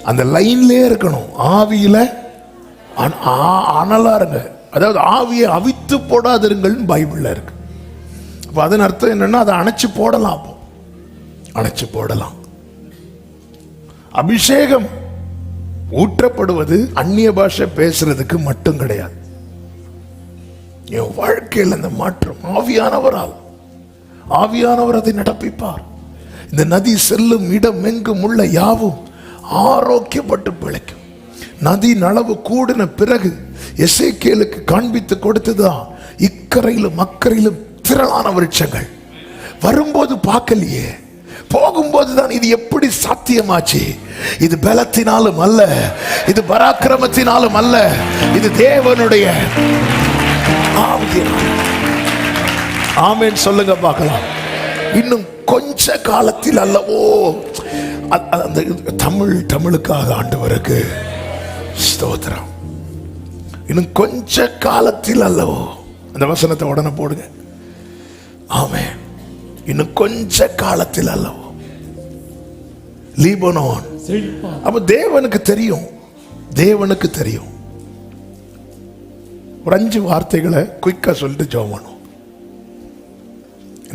அந்த லைன்லயே இருக்கணும். ஆவியில அனலா இருங்க, அதாவது ஆவியை அவித்து போடாதிருங்கள் பைபிள்ல இருக்கு. அதன் அர்த்தம் என்னன்னா, அதை அணைச்சு போடலாம், அணைச்சு போடலாம். அபிஷேகம் ஊற்றப்படுவது அந்நிய பாஷை பேசுறதுக்கு மட்டும் கிடையாது. என் வாழ்க்கையில் அந்த மாற்றம் ஆவியானவரால், ஆவியானவர் அதை நடப்பிப்பார். இந்த நதி செல்லும் இடம் எங்கும் உள்ள யாவும் ஆரோக்கியப்பட்டு பிழைக்கும். நதியின் அளவு கூடின பிறகு எசேக்கியேலுக்கு காண்பித்து கொடுத்ததுதான், இக்கரையிலும் அக்கரையிலும் திரளான விருட்சங்கள். வரும்போது பார்க்கலையே, போகும்போதுதான் இது எப்படி சாத்தியமாச்சு? இது பலத்தினாலும் அல்ல, இது பராக்கிரமத்தினாலும் அல்ல, இது தேவனுடைய ஆவியினால். ஆமென் சொல்லுங்க பார்க்கலாம். இன்னும் கொஞ்ச காலத்தில் அல்லவோ, அந்த தமிழுக்காக ஆண்டவருக்கு ஸ்தோத்திரம். இன்னும் கொஞ்ச காலத்தில் அல்லவோ, அந்த வசனத்தை உடனே போடுங்க. ஆமென். இன்னும் கொஞ்ச காலத்தில் அல்லவோ லீபனோன். அப்ப தேவனுக்கு தெரியும், தேவனுக்கு தெரியும். ஒரு 5 வார்த்தைகளை குயிக்கா சொல்லிட்டு ஜெபம் பண்ணுவோம்.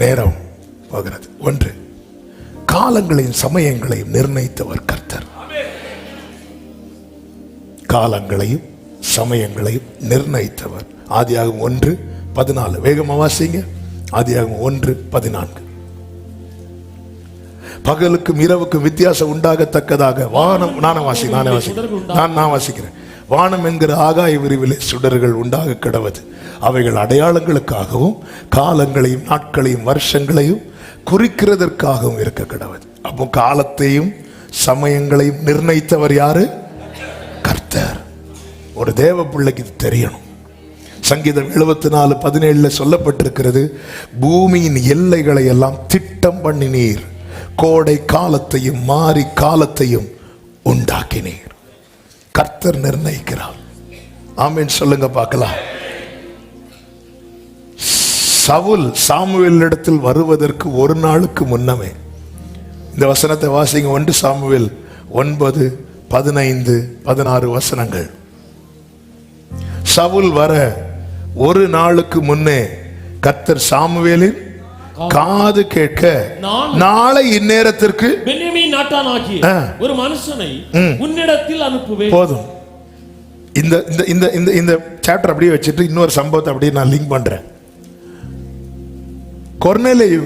நேரம் போகிறது. 1, காலங்களையும் சமயங்களையும் நிர்ணயித்தவர் கர்த்தர். காலங்களையும் சமயங்களையும் நிர்ணயித்தவர். ஆதியாகமம் 1:14. வேகமா வாசிங்க. ஆதியாகமம் 1:14. பகலுக்கும் இரவுக்கும் வித்தியாசம் உண்டாகத்தக்கதாக வானம், நான் வாசிக்கிறேன். வானம் என்கிற ஆகாய விரிவிலே சுடர்கள் உண்டாக கிடவது. அவைகள் அடையாளங்களுக்காகவும் காலங்களையும் நாட்களையும் வருஷங்களையும் குறிக்கிறதற்காகவும் இருக்க கிடவது. அப்போ காலத்தையும் சமயங்களையும் நிர்ணயித்தவர் யாரு? கர்த்தர். ஒரு தேவ பிள்ளைக்கு இது தெரியணும். சங்கீதம் 74:17 சொல்லப்பட்டிருக்கிறது, பூமியின் எல்லைகளை எல்லாம் திட்டம் பண்ணினீர், கோடை காலத்தையும் மாறி காலத்தையும் உண்டாக்கினீர். கர்த்தர் நிர்ணயிக்கிறார். ஆமென் சொல்லுங்க பார்க்கலாம். சவுல் சாமுவேல் இடத்தில் வருவதற்கு ஒரு நாளுக்கு முன்னமே, இந்த வசனத்தை வாசிங்க. 1 சாமுவேல் 9:15-16 வசனங்கள். சவுல் வர ஒரு நாளுக்கு முன்னே கர்த்தர் சாமுவேலின் காது கேட்க, நாளை இந்நேரத்திற்கு பென்யமீன் நாட்டானாகிய ஒரு மனுஷனை உன்னிடத்தில் அனுப்புவேன். போதும். இந்த இந்த இந்த இந்த சாப்டர் அப்படியே வச்சுட்டு இன்னொரு சம்பவத்தை அப்படியே நான் லிங்க் பண்றேன். கொர்நேலியு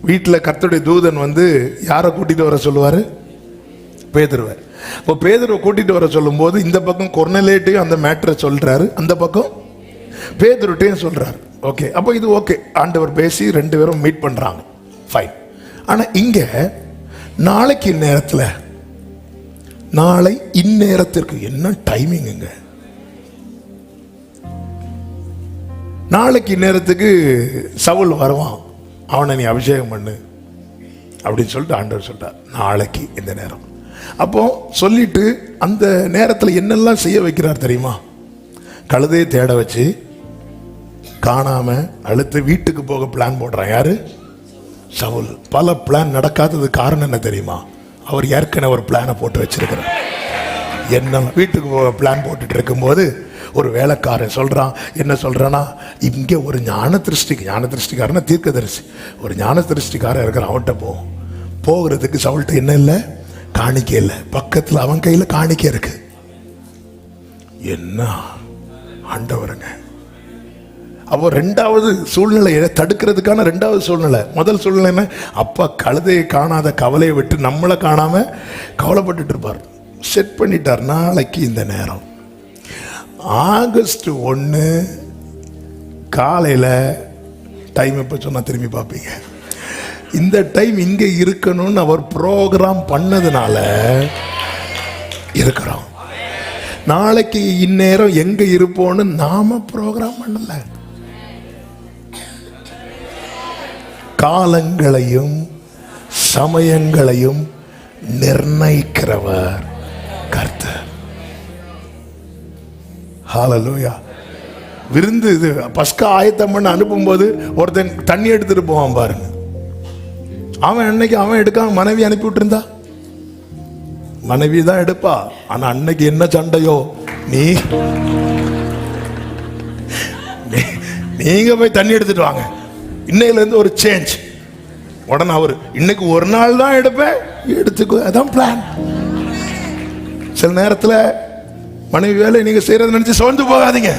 வீட்டில் கர்த்தருடைய தூதன் வந்து யாரை கூட்டிட்டு வர சொல்லுவாரு? பேதுருவை. இப்போ பேதுருவை கூட்டிட்டு வர சொல்லும் போது இந்த பக்கம் கொர்நேலியுட்டையும் அந்த மேட்டரை சொல்றாரு, அந்த பக்கம் பேதுருட்டையும் சொல்றாரு. ஓகே, அப்போ இது ஓகே, ஆண்டவர் பேசி 2 பேரும் மீட் பண்றாங்க, ஃபைன். ஆனா இங்க நாளைக்கு இந்நேரத்தில், நாளை இந்நேரத்திற்கு என்ன டைமிங்குங்க? நாளைக்கு நேரத்துக்கு சவுல் வருவான், அவனை நீ அபிஷேகம் பண்ணு அப்படின்னு சொல்லிட்டு ஆண்டவர் சொல்றார், நாளைக்கு இந்த நேரம். அப்போ சொல்லிட்டு அந்த நேரத்தில் என்னெல்லாம் செய்ய வைக்கிறார் தெரியுமா? கழுதையை தேட வச்சு காணாம அழுத்து வீட்டுக்கு போக பிளான் போடுறான். யாரு? சவுல். பல பிளான் நடக்காதது காரணம் என்ன தெரியுமா? அவர் ஏற்கனவே ஒரு பிளானை போட்டு வச்சிருக்கிறார். என்ன வீட்டுக்கு போக பிளான் போட்டுட்டு இருக்கும்போது ஒரு வேலைக்காரன் சொல்றான். என்ன சொல்றானா, இங்கே ஒரு ஞான திருஷ்டிக்காரன தீர்க்கதரிசி, ஒரு ஞான திருஷ்டிக்காரன் இருக்கிற, அவன்கிட்ட போகிறதுக்கு சவுல்ட்ட என்ன இல்லை, காணிக்கை இல்லை. பக்கத்தில் அவன் கையில் காணிக்கை இருக்கு. என்ன ஆண்டவருங்க. அப்போ ரெண்டாவது சூழ்நிலையை தடுக்கிறதுக்கான ரெண்டாவது சூழ்நிலை. முதல் சூழ்நிலை என்ன? அப்பா கழுதையை காணாத கவலையை விட்டு நம்மளை காணாம கவலைப்பட்டுட்டு இருப்பார். செட் பண்ணிட்டார், நாளைக்கு இந்த நேரம் ஆகஸ்ட் 1 காலையில் டைம் எப்போ சொன்னால் திரும்பி பார்ப்பீங்க. இந்த டைம் இங்கே இருக்கணும்னு அவர் ப்ரோக்ராம் பண்ணதுனால இருக்கிறோம். நாளைக்கு இந்நேரம் எங்கே இருப்போன்னு நாம ப்ரோக்ராம் பண்ணல. காலங்களையும் சமயங்களையும் நிர்ணயிக்கிறவர் கர்த்தர். ஹல்லேலூயா. விருந்து இது பஸ்கா ஆயத்தம் பண்ண அனுப்பும்போது ஒருத்தன் தண்ணி எடுத்துட்டு போவான் பாருங்க. அவன் அன்னைக்கு அவன் எடுக்காம மனைவி அனுப்பி விட்டுருந்தா, மனைவி தான் எடுப்பா. ஆனா அன்னைக்கு என்ன சண்டையோ, நீங்க போய் தண்ணி எடுத்துட்டு வாங்க, இன்னையில இருந்து ஒரு சேஞ்ச். உடனே அவர் இன்னைக்கு ஒரு நாள் தான் எடுப்பேன், எடுத்துக்கோ, அதான் பிளான். சில நேரத்தில் மனைவி வேலை நீங்க செய்யறது நினைச்சு சோர்ந்து போகாதீங்க.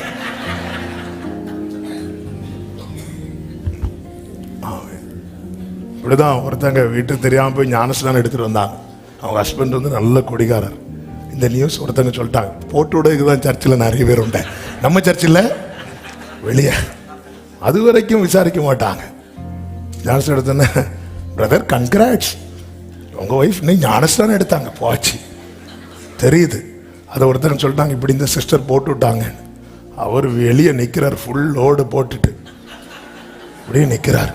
இப்படிதான் ஒருத்தங்க வீட்டுக்கு தெரியாம போய் ஞானஸ்நானம் எடுத்துட்டு வந்தாங்க. அவங்க ஹஸ்பண்ட் வந்து நல்ல குடிகாரர். இந்த நியூஸ் ஒருத்தங்க சொல்லிட்டாங்க, போட்டு விட தான் சர்ச்சில் நிறைய பேர் உண்டேன், நம்ம சர்ச்சில் வெளியே. அது வரைக்கும் விசாரிக்க மாட்டாங்க. ஞானஸ்நானம் எடுத்தோன்னே, பிரதர் கன்கிராட்ஸ், உங்கள் ஒய்ஃப் இன்னைக்கு ஞானஸ்நானம் எடுத்தாங்க, போச்சு தெரியுது. அதை ஒருத்தங்க சொல்லிட்டாங்க, இப்படி இந்த சிஸ்டர் போட்டு விட்டாங்க. அவர் வெளியே நிற்கிறார், ஃபுல் லோடு போட்டுட்டு இப்படியே நிற்கிறார்.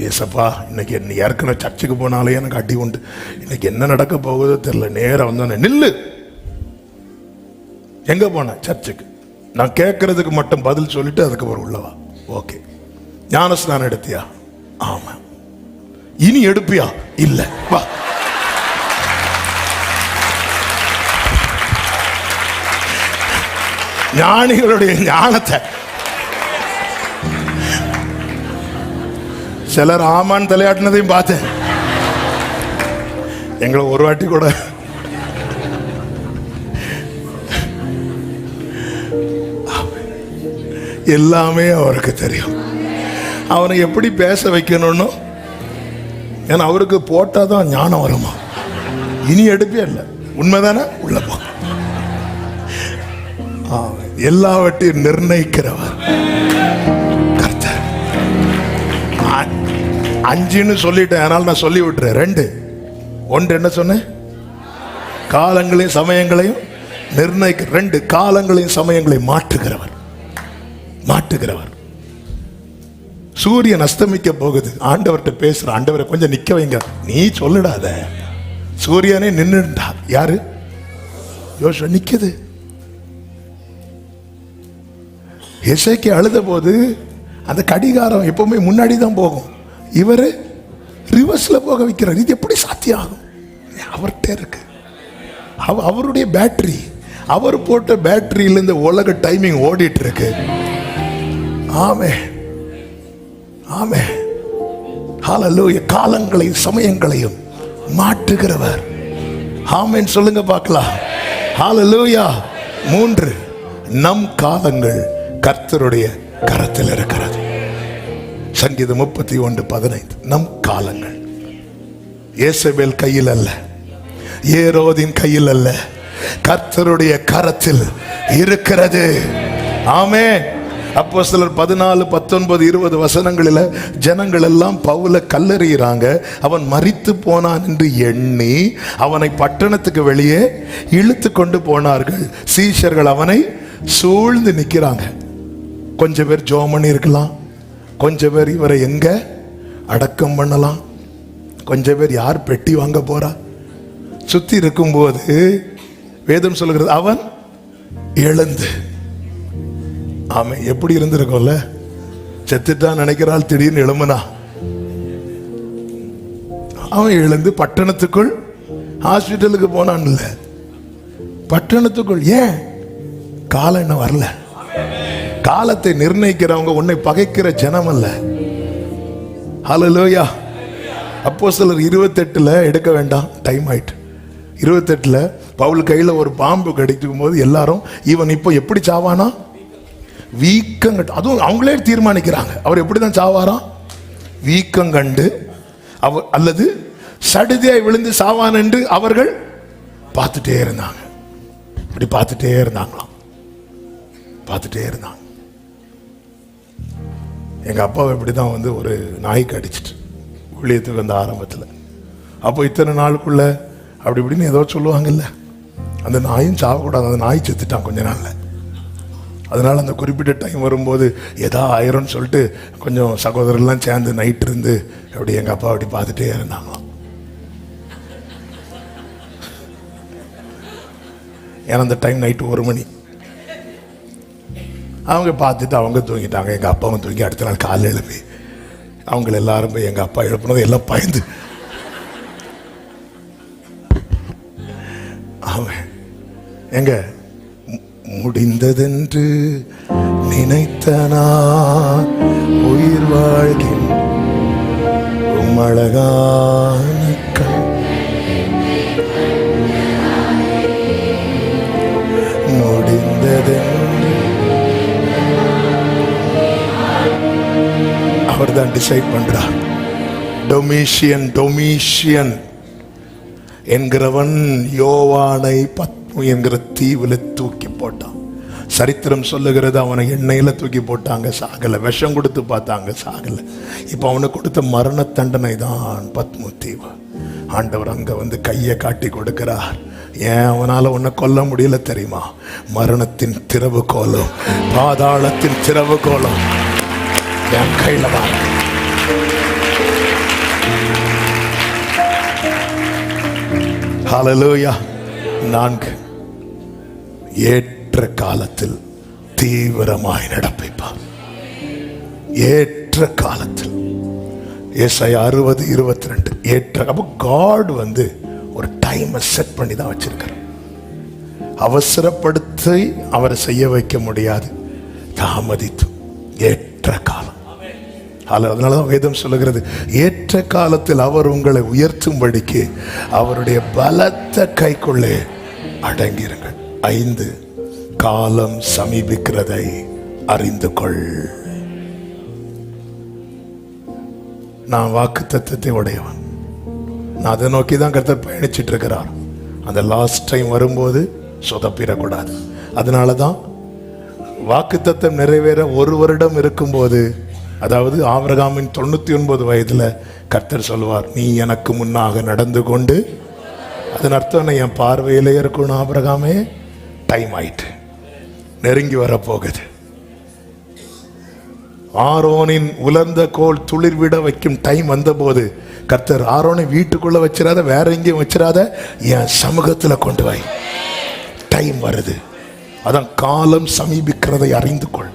ஏசப்பா, இன்னைக்கு என்ன ஏற்கனவே சர்ச்சுக்கு போனாலே எனக்கு அடி உண்டு, இன்னைக்கு என்ன நடக்க போகுதோ தெரியல. நேரம் வந்தோன்னே, நில்லு, எங்க போன? சர்ச்சுக்கு. நான் கேட்கறதுக்கு மட்டும் பதில் சொல்லிட்டு அதுக்கப்புறம் உள்ளவா. ஓகே. ஞானஸ்நானம் எடுத்தியா? ஆமா. இனி எடுப்பியா? இல்ல. வா. ஞானிகளுடைய ஞானத்தை சிலர் ஆமான் தலையாட்டினதையும் பார்த்தேன். எங்களை ஒரு வாட்டி கூட எல்லாமே அவருக்கு தெரியும். அவனை எப்படி பேச வைக்கணும்னு. ஏன்னா அவருக்கு போட்டாதான் ஞானம் வருமா. இனி எடுப்பே இல்லை. உண்மைதானே? உள்ள போ. எல்லாவற்றையும் நிர்ணயிக்கிறவர் கர்த்தர். 5ன்னு சொல்லிட்டேன், அதனால நான் சொல்லி விட்டுறேன். 2 1 என்ன சொன்னேன்? காலங்களையும் சமயங்களையும் நிர்ணயிக்க. 2 காலங்களையும் சமயங்களையும் மாற்றுகிறவர். சூரியன் அஸ்தமிக்க போகுது. ஆண்டவர்கிட்ட பேசுற, ஆண்டவரை கொஞ்சம் நிக்க வைங்க. நீ சொல்லிடாத, சூரியனே நின்னுட்டா. யாரு? யோசுவா நிக்குது. எசேக்கியா அழுத போது அந்த கடிகாரம் எப்பவுமே முன்னாடி தான் போகும், இவர் ரிவர்ஸ்ல போக வைக்கிறார். இது எப்படி சாத்தியம் ஆகும்? அவர்கிட்ட இருக்கு அவருடைய பேட்டரி. அவர் போட்ட பேட்டரியில இந்த உலக டைமிங் ஓடிட்டு இருக்கு. ஆமே ஆமே. ஹல்லேலூயா. காலங்களையும் சமயங்களையும் மாற்றுகிறவர். ஆமென் சொல்லுங்க பார்க்கலாம். ஹல்லேலூயா. 3 நம் காலங்கள் கர்த்தருடைய கரத்தில் இருக்கிறது. சங்கீதம் 31:15. நம் காலங்கள் ஏசபேல் கையில் அல்ல, ஏரோதின் கையில் அல்ல, கர்த்தருடைய கரத்தில் இருக்கிறது. ஆமென். அப்போஸ்தலர் 14, 19, 20 வசனங்களில் ஜனங்கள் எல்லாம் பவுலை கல்லெறிகிறாங்க. அவன் மரித்து போனான் என்று எண்ணி அவனை பட்டணத்துக்கு வெளியே இழுத்து கொண்டு போனார்கள். சீஷர்கள் அவனை சூழ்ந்து நிற்கிறாங்க. கொஞ்சம் பேர் ஜெபம் பண்ணி இருக்கலாம், கொஞ்சம் பேர் இவரை எங்க அடக்கம் பண்ணலாம், கொஞ்சம் பேர் யார் பெட்டி வாங்க போறா. சுத்தி இருக்கும்போது வேதம் சொல்லுகிறது அவன் எழுந்து. ஆமா, எப்படி இருந்திருக்கும்ல, செத்துட்டான் நினைக்கிறாள், திடீர்னு எழும்புனா. அவன் எழுந்து பட்டணத்துக்குள், ஹாஸ்பிட்டலுக்கு போனான் இல்ல, பட்டணத்துக்குள். ஏன்? காலம் என்ன வரல. காலத்தை நிர்ணயிக்கிறவங்க உன்னை பகைக்கிற ஜனம் அல்ல. ஹல்லேலூயா. அப்போஸ்தலர் 28 எடுக்க வேண்டாம், டைம் ஆயிட்டு. 28 பவுல் கையில ஒரு பாம்பு கடிக்கும் போது எல்லாரும் இவன் இப்போ எப்படி சாவானா, வீக்கங்கட்டு. அதுவும் அவங்களே தீர்மானிக்கிறாங்க அவர் எப்படிதான் சாவாராம், வீக்கங்கண்டு அவர் அல்லது சடுதியாய் விழுந்து சாவான் என்று அவர்கள் பார்த்துட்டே இருந்தாங்க. இப்படி பார்த்துட்டே இருந்தாங்களாம், பார்த்துட்டே இருந்தாங்க. எங்க அப்பாவை இப்படிதான் வந்து ஒரு நாய்க்கு அடிச்சிட்டு ஊழியத்துக்கு வந்த ஆரம்பத்தில். அப்போ இத்தனை நாளுக்குள்ள அப்படி இப்படின்னு ஏதோ சொல்லுவாங்கல்ல, அந்த நாயும் சாவக்கூடாது, அந்த நாய் செத்துட்டான் கொஞ்ச நாள்ல. அதனால அந்த குறிப்பிட்ட டைம் வரும்போது ஏதா ஆயிரம்னு சொல்லிட்டு கொஞ்சம் சகோதரர்லாம் சேர்ந்து நைட் இருந்து அப்படி எங்க அப்பா அப்படி பார்த்துட்டே இருந்தாங்களாம். ஏன்னா அந்த டைம் நைட்டு 1 மணி. அவங்க பார்த்துட்டு அவங்க தூங்கிட்டாங்க. எங்கள் அப்பாவும் தூங்கி அடுத்த நாள் காலையில் எழுப்பி அவங்கள எல்லாரும் போய் எங்கள் அப்பா எழுப்பினது எல்லாம் பயந்து. அவன் எங்க முடிந்ததென்று நினைத்தனா உயிர் வாழ்கின் அழகான முடிந்ததென்று அவர் தான் டிசைட் பண்றார். டொமிஷியன் என்கிறவன் யோவானை பத்மு என்கிற தீவுல தூக்கி போட்டான். சரித்திரம் சொல்லுகிறது அவனை எண்ணெயில தூக்கி போட்டாங்க, சாகல. விஷம் கொடுத்து பார்த்தாங்க, சாகல. இப்ப அவனுக்கு கொடுத்த மரண தண்டனை தான் பத்மு தீவு. ஆண்டவர் அங்க வந்து கையை காட்டி கொடுக்கிறார். ஏன் அவனால உன்னை கொல்ல முடியல தெரியுமா? மரணத்தின் திறவுகோலும் பாதாளத்தின் திறவுகோலும் என் கையில தான். ஹல்லேலூயா. 4 ஏற்ற காலத்தில் தீவிரமாய் நடப்பிப்பார். ஏற்ற காலத்தில் ஏசாயா 60:22 ஏற்ற. அப்போ காட் வந்து ஒரு டைமை செட் பண்ணி தான் வச்சிருக்கார். அவசரப்படுத்தி அவரை செய்ய வைக்க முடியாது, தாமதித்து ஏற்ற காலம். அதனாலதான் வேதம் சொல்லுகிறது, ஏற்ற காலத்தில் அவர் உங்களை உயர்த்தும்படிக்கு அவருடைய பலத்த கைக்குள்ளே அடங்கிருங்கள். 5 காலம் சமீபிக்கிறதை அறிந்து கொள். நான் வாக்கு தத்தத்தை உடையவன். நான் அதை நோக்கி தான் கர்த்தர் பயணிச்சிட்டு இருக்கிறார். அந்த லாஸ்ட் டைம் வரும்போது சொதப்பிடக்கூடாது. அதனாலதான் வாக்கு தத்தம் நிறைவேற 1 வருடம் இருக்கும்போது, அதாவது ஆபிரகாமின் 99 வயதுல கர்த்தர் சொல்வார், நீ எனக்கு முன்னாக நடந்து கொண்டு. அதன் அர்த்தம் என் பார்வையிலே இருக்கணும். ஆபிரகாமே, டைம் ஆயிட்டு, நெருங்கி வரப்போகுது. ஆரோனின் உலர்ந்த கோல் துளிர்விட வைக்கும் டைம் வந்த போது கர்த்தர் ஆரோனை வீட்டுக்குள்ள வச்சிடாத, வேற எங்கேயும் வச்சிடாத, என் சமூகத்துல கொண்டு வை. டைம் வருது. அதான் காலம் சமீபிக்கிறதை அறிந்து கொள்.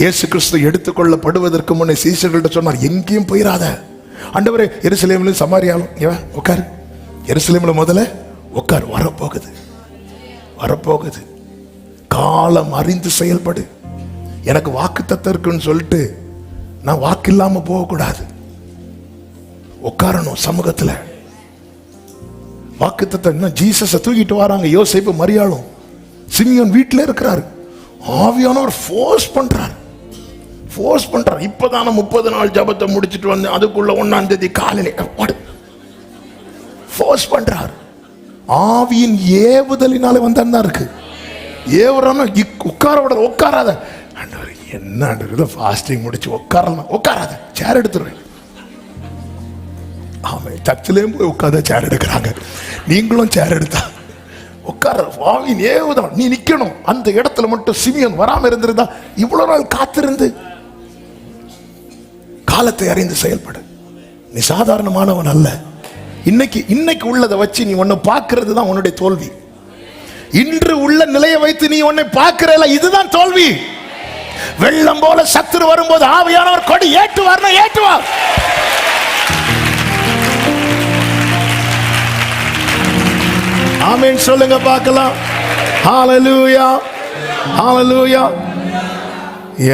இயேசு கிறிஸ்து எடுத்துக்கொள்ளப்படுவதற்கு முன்னே சீஷர்கள்ட்ட சொன்னார், எங்கேயும் போயிடாத. ஆண்டவரே, எருசலேம்ல சமாரியாலும் உட்காரு, எருசலேம்ல முதல்ல உட்கார், வரப்போகுது வரப்போகுது. காலம் அறிந்து செயல்படு. எனக்கு வாக்கு தத்தம் இருக்குன்னு சொல்லிட்டு நான் வாக்கு இல்லாம போகக்கூடாது. உட்காரணும் சமூகத்துல. வாக்கு தத்தம் ஜீசஸை தூக்கிட்டு வராங்க. யோசேப்பு மரியாளும் சிமியோன் வீட்டில் இருக்கிறாரு. ஆவியானவர் ஃபோர்ஸ் பண்றார். இப்பதான 30 நாள் ஜபத்தை முடிச்சுட்டு வந்து அதுக்குள்ள 1ஆம் தேதி காலையில ஃபோர்ஸ் பண்றார். ஆவியின் ஏவுதலினால வந்தா இருக்கு. ஏவுறான உட்காராத. என்ன ஃபாஸ்டிங் முடிச்சு உட்காராத, சேர் எடுத்துருவேன். ஆமா, சர்ச்சிலேயும் போய் உட்கார்ந்து சேர் எடுக்கிறாங்க. நீங்களும் சேர் எடுத்தா உட்கார வாவின் ஏவுதான், நீ நிக்கணும் அந்த இடத்துல மட்டும். சிமியோன் வராம இருந்திருந்தா இவ்வளவு நாள் காத்திருந்து. காலத்தை அறிந்து செயல்படு. நீ சாதாரணமானவன் அல்ல. இன்னைக்கு உள்ளதை வச்சு நீ உன்னை பார்க்கிறது தான் உன்னுடைய தோல்வி. இன்று உள்ள நிலையை வைத்து நீ உன்னை பார்க்கிறல, இதுதான் தோல்வி. வெள்ளம் போல சத்துரு வரும்போது ஆவியானவர் கொடி ஏற்றுவார், ஏற்றுவார். ஆமென் சொல்லுங்க பார்க்கலாம். ஹalleluya, ஹalleluya.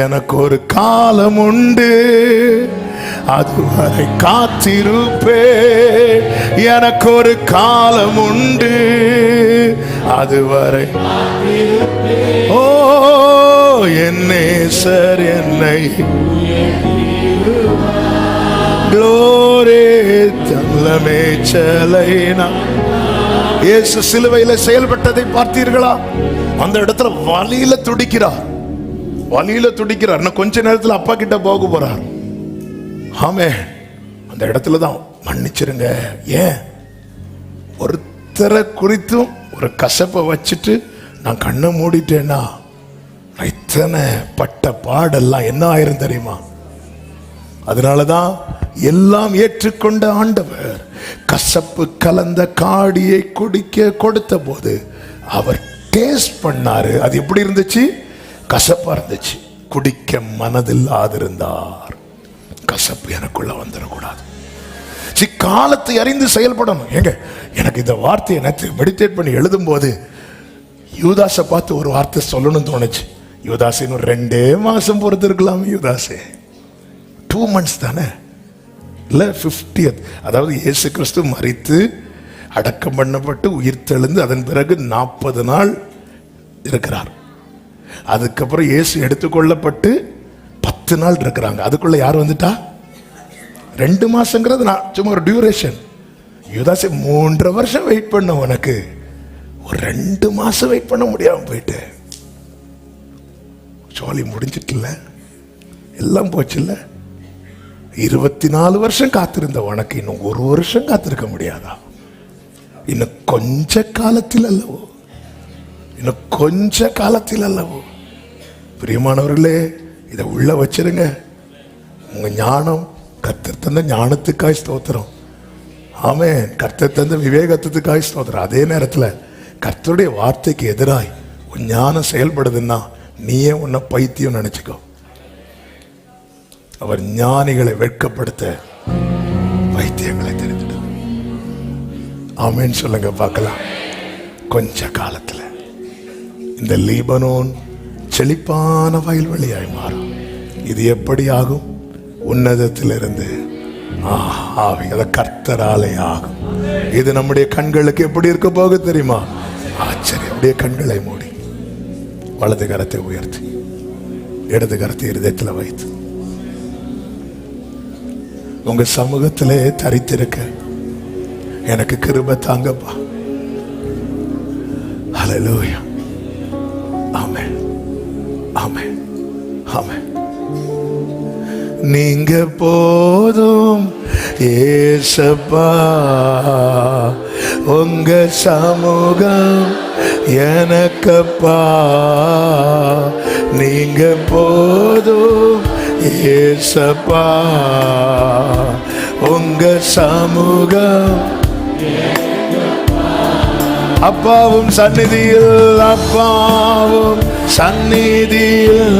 எனக்கு ஒரு காலம் உண்டு, அதுவரை காத்திருப்பே. எனக்கு ஒரு காலம் உண்டு, அதுவரை ஓ என் நேசர் என்னை க்ளோரி தள்ளமே செலைனா. இயேசு சிலுவையில செயல்பட்டதை பார்த்தீர்களா? அந்த இடத்துல வலியில துடிக்கிறார், வலியில துடிக்கிறார். இன்னும் கொஞ்ச நேரத்தில் அப்பா கிட்ட போக போறார். ஆமே, அந்த இடத்துல தான் மன்னிச்சிருங்க. ஏன் ஒருத்தரை குறித்தும் ஒரு கசப்பை வச்சுட்டு நான் கண்ணை மூடிட்டேன்னா இத்தனை பட்ட பாடெல்லாம் என்ன ஆயிரும் தெரியுமா? அதனாலதான் எல்லாம் ஏற்றுக்கொண்ட ஆண்டவர் கசப்பு கலந்த காடியை குடிக்க கொடுத்த போது அவர் டேஸ்ட் பண்ணாரு. அது எப்படி இருந்துச்சு? கசப்பா இருந்துச்சு. குடிக்க மனதில்லாதிருந்தார். கசப்பு எனக்குள்ள வந்துடக்கூடாது. காலத்தை அறிந்து செயல்படணும். எங்க எனக்கு இந்த வார்த்தையை நேற்று மெடிடேட் பண்ணி எழுதும் போது யூதாசை பார்த்து ஒரு வார்த்தை சொல்லணும்னு தோணுச்சு. யூதாசின் 2 மாசம் பொறுத்து இருக்கலாம். யூதாசே 2 months தானே, இல்ல 50th. அதாவது இயேசு கிறிஸ்து மரித்து அடக்கம் பண்ணப்பட்டு உயிர் தெழுந்து அதன் பிறகு 40 நாள் இருக்கிறார். அதுக்கப்புறம் இயேசு எடுத்துக்கொள்ளப்பட்டு 10 நாள் இருக்கிறாங்க. அதுக்குள்ள யார் வந்துட்டா? 2 மாசங்கிறது நான் சும்மா ஒரு டியூரேஷன். யூதாசே 3.5 வருஷம் வெயிட் பண்ண, உனக்கு ஒரு 2 மாசம் வெயிட் பண்ண முடியாம போயிட்டு சோழி முடிஞ்சிட்டுல, எல்லாம் போச்சுல்ல. 24 வருஷம் காத்திருந்த உனக்கு இன்னும் 1 வருஷம் காத்திருக்க முடியாதா? இன்னும் கொஞ்ச காலத்தில் அல்லவோ, இன்னும் கொஞ்ச காலத்தில் அல்லவோ. பிரியமானவர்களே, இதை உள்ள வச்சிருங்க. உங்க ஞானம், கர்த்தர் தந்த ஞானத்துக்காய் ஸ்தோத்திரம். ஆமென். கர்த்தர் தந்த விவேகத்துக்காய் ஸ்தோத்திரம். அதே நேரத்தில் கர்த்தருடைய வார்த்தைக்கு எதிராய் உன் ஞானம் செயல்படுதுன்னா நீயே உன்னை பைத்தியம் நினைச்சுக்கோ. அவர் ஞானிகளை வெட்கப்படுத்த பைத்தியங்களை தெரிஞ்சிடு. ஆமென் சொல்லுங்க பார்க்கலாம். கொஞ்ச காலத்துல இந்த லீபனோன் செழிப்பான வயல்வெளியாய் மாறும். இது எப்படி ஆகும்? உன்னதத்திலிருந்து ஆவி, அது கர்த்தராலே ஆகும். இது நம்முடைய கண்களுக்கு எப்படி இருக்க போக தெரியுமா? ஆச்சரியம். அப்படியே கண்களை மூடி வலது கரத்தை உயர்த்தி இடது கரத்தை இருதயத்தில் வைத்து உங்க சமூகத்திலே தரித்திருக்க எனக்கு கிருபை தாங்கப்பா. ஹல்லேலூயா. ஆமென், ஆமென், ஆமென். நீங்க போதும் ஏசப்பா, உங்க சமூகம் எனக்கப்பா. நீங்க போதும் ஏசப்பா, உங்க சமூகம். அப்பாவும் சந்நிதியில், அப்பாவும் சந்நிதியில்.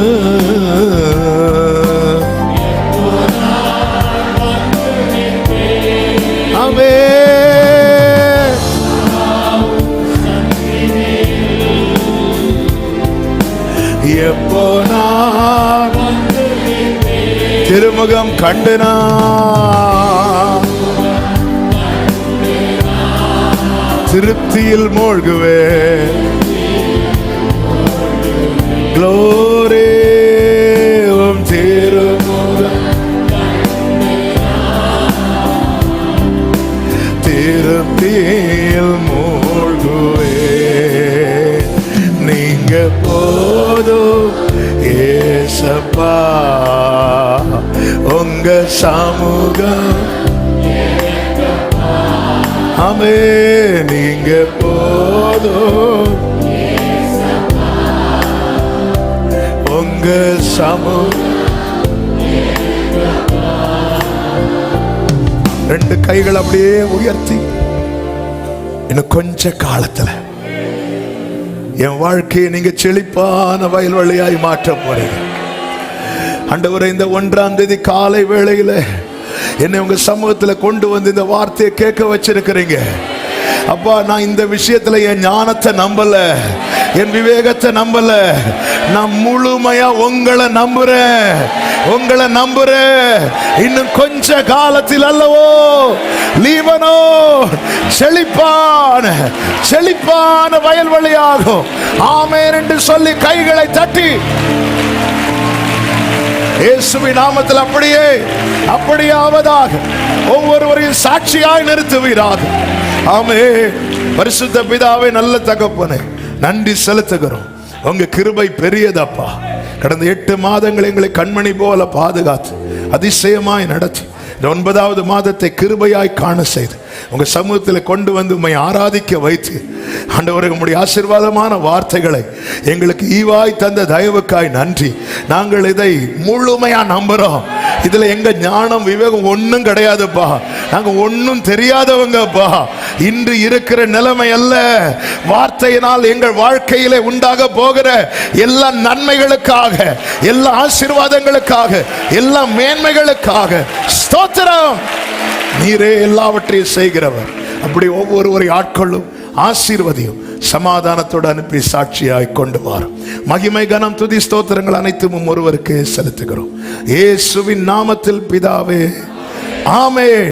எப்போ நான் திருமுகம் கண்டுனா திருப்தியில் மூழ்குவே. க்ளோரி உம் திருமுகம், திருப்தியில் மூழ்குவே. நீங்க போதும் ஏசப்பா, உங்க சமூகம். ஆமே, நீங்க போதும் போதும் உங்க சமூகம். ரெண்டு கைகள் அப்படியே உயர்த்தி, இன்னும் கொஞ்ச காலத்துல என் வாழ்க்கையை நீங்க செழிப்பான வயல்வெளியாய் மாற்ற போறீங்க. ஆண்டவரே, இந்த 1ஆம் தேதி காலை வேளையில என்னை உங்க சமூகத்துல கொண்டு வந்து இந்த வார்த்தையை கேட்க வச்சிருக்கிறீங்க. அப்பா, நான் இந்த விஷயத்துல என் ஞானத்தை நம்பல, என் விவேகத்தை நம்பல, நான் முழுமையா உங்களை நம்புறேன், உங்களை நம்புறேன். இன்னும் கொஞ்ச காலத்தில் அல்லவோ லீபனோன் செழிப்பான செழிப்பான வயல்வெளியாகும். ஆமென் என்று சொல்லி கைகளை தட்டி இயேசுவின் நாமத்தில் அப்படியே ஆவதாக. ஒவ்வொருவரையும் சாட்சியாய் நிறுத்துவீராக. ஆமென். பரிசுத்த பிதாவே, நல்ல தகப்பனே, நன்றி செலுத்துகிறோம். உங்க கிருபை பெரியதப்பா. கடந்த 8 மாதங்கள் எங்களை கண்மணி போல பாதுகாத்து அதிசயமாய் நடத்தி இந்த 9வது மாதத்தை கிருபையாய் காண செய்து உங்க சமூகத்தில் கொண்டு வந்து உம்மை ஆராதிக்க வைத்து ஆண்டவரே, உம்முடைய ஆசீர்வாதமான வார்த்தைகளை எங்களுக்கு ஈவாய் தந்த தயவுக்காய் நன்றி. நாங்கள் இதை முழுமையா நம்புறோம். இதுல எங்க ஞானம் விவேகம் ஒன்னும் கிடையாதுப்பா. நாங்க ஒன்னும் தெரியாதவங்கப்பா. இன்று இருக்கிற நிலைமை அல்ல, வார்த்தையினால் எங்கள் வாழ்க்கையிலே உண்டாக போகிற எல்லா நன்மைகளுக்காக, எல்லா ஆசீர்வாதங்களுக்காக, எல்லா மேன்மைகளுக்காக ஸ்தோத்திரம். நீரே எல்லாவற்றையும் செய்கிறவர். அப்படி ஒவ்வொருவரை ஆட்களும் ஆசீர்வதியும், சமாதானத்தோடு அனுப்பி சாட்சியாய் கொண்டு வாரும். மகிமை, கனம், துதி, ஸ்தோத்திரங்கள் அனைத்தும் ஒருவருக்கே செலுத்துகிறோம். இயேசுவின் நாமத்தில் பிதாவே, ஆமென்.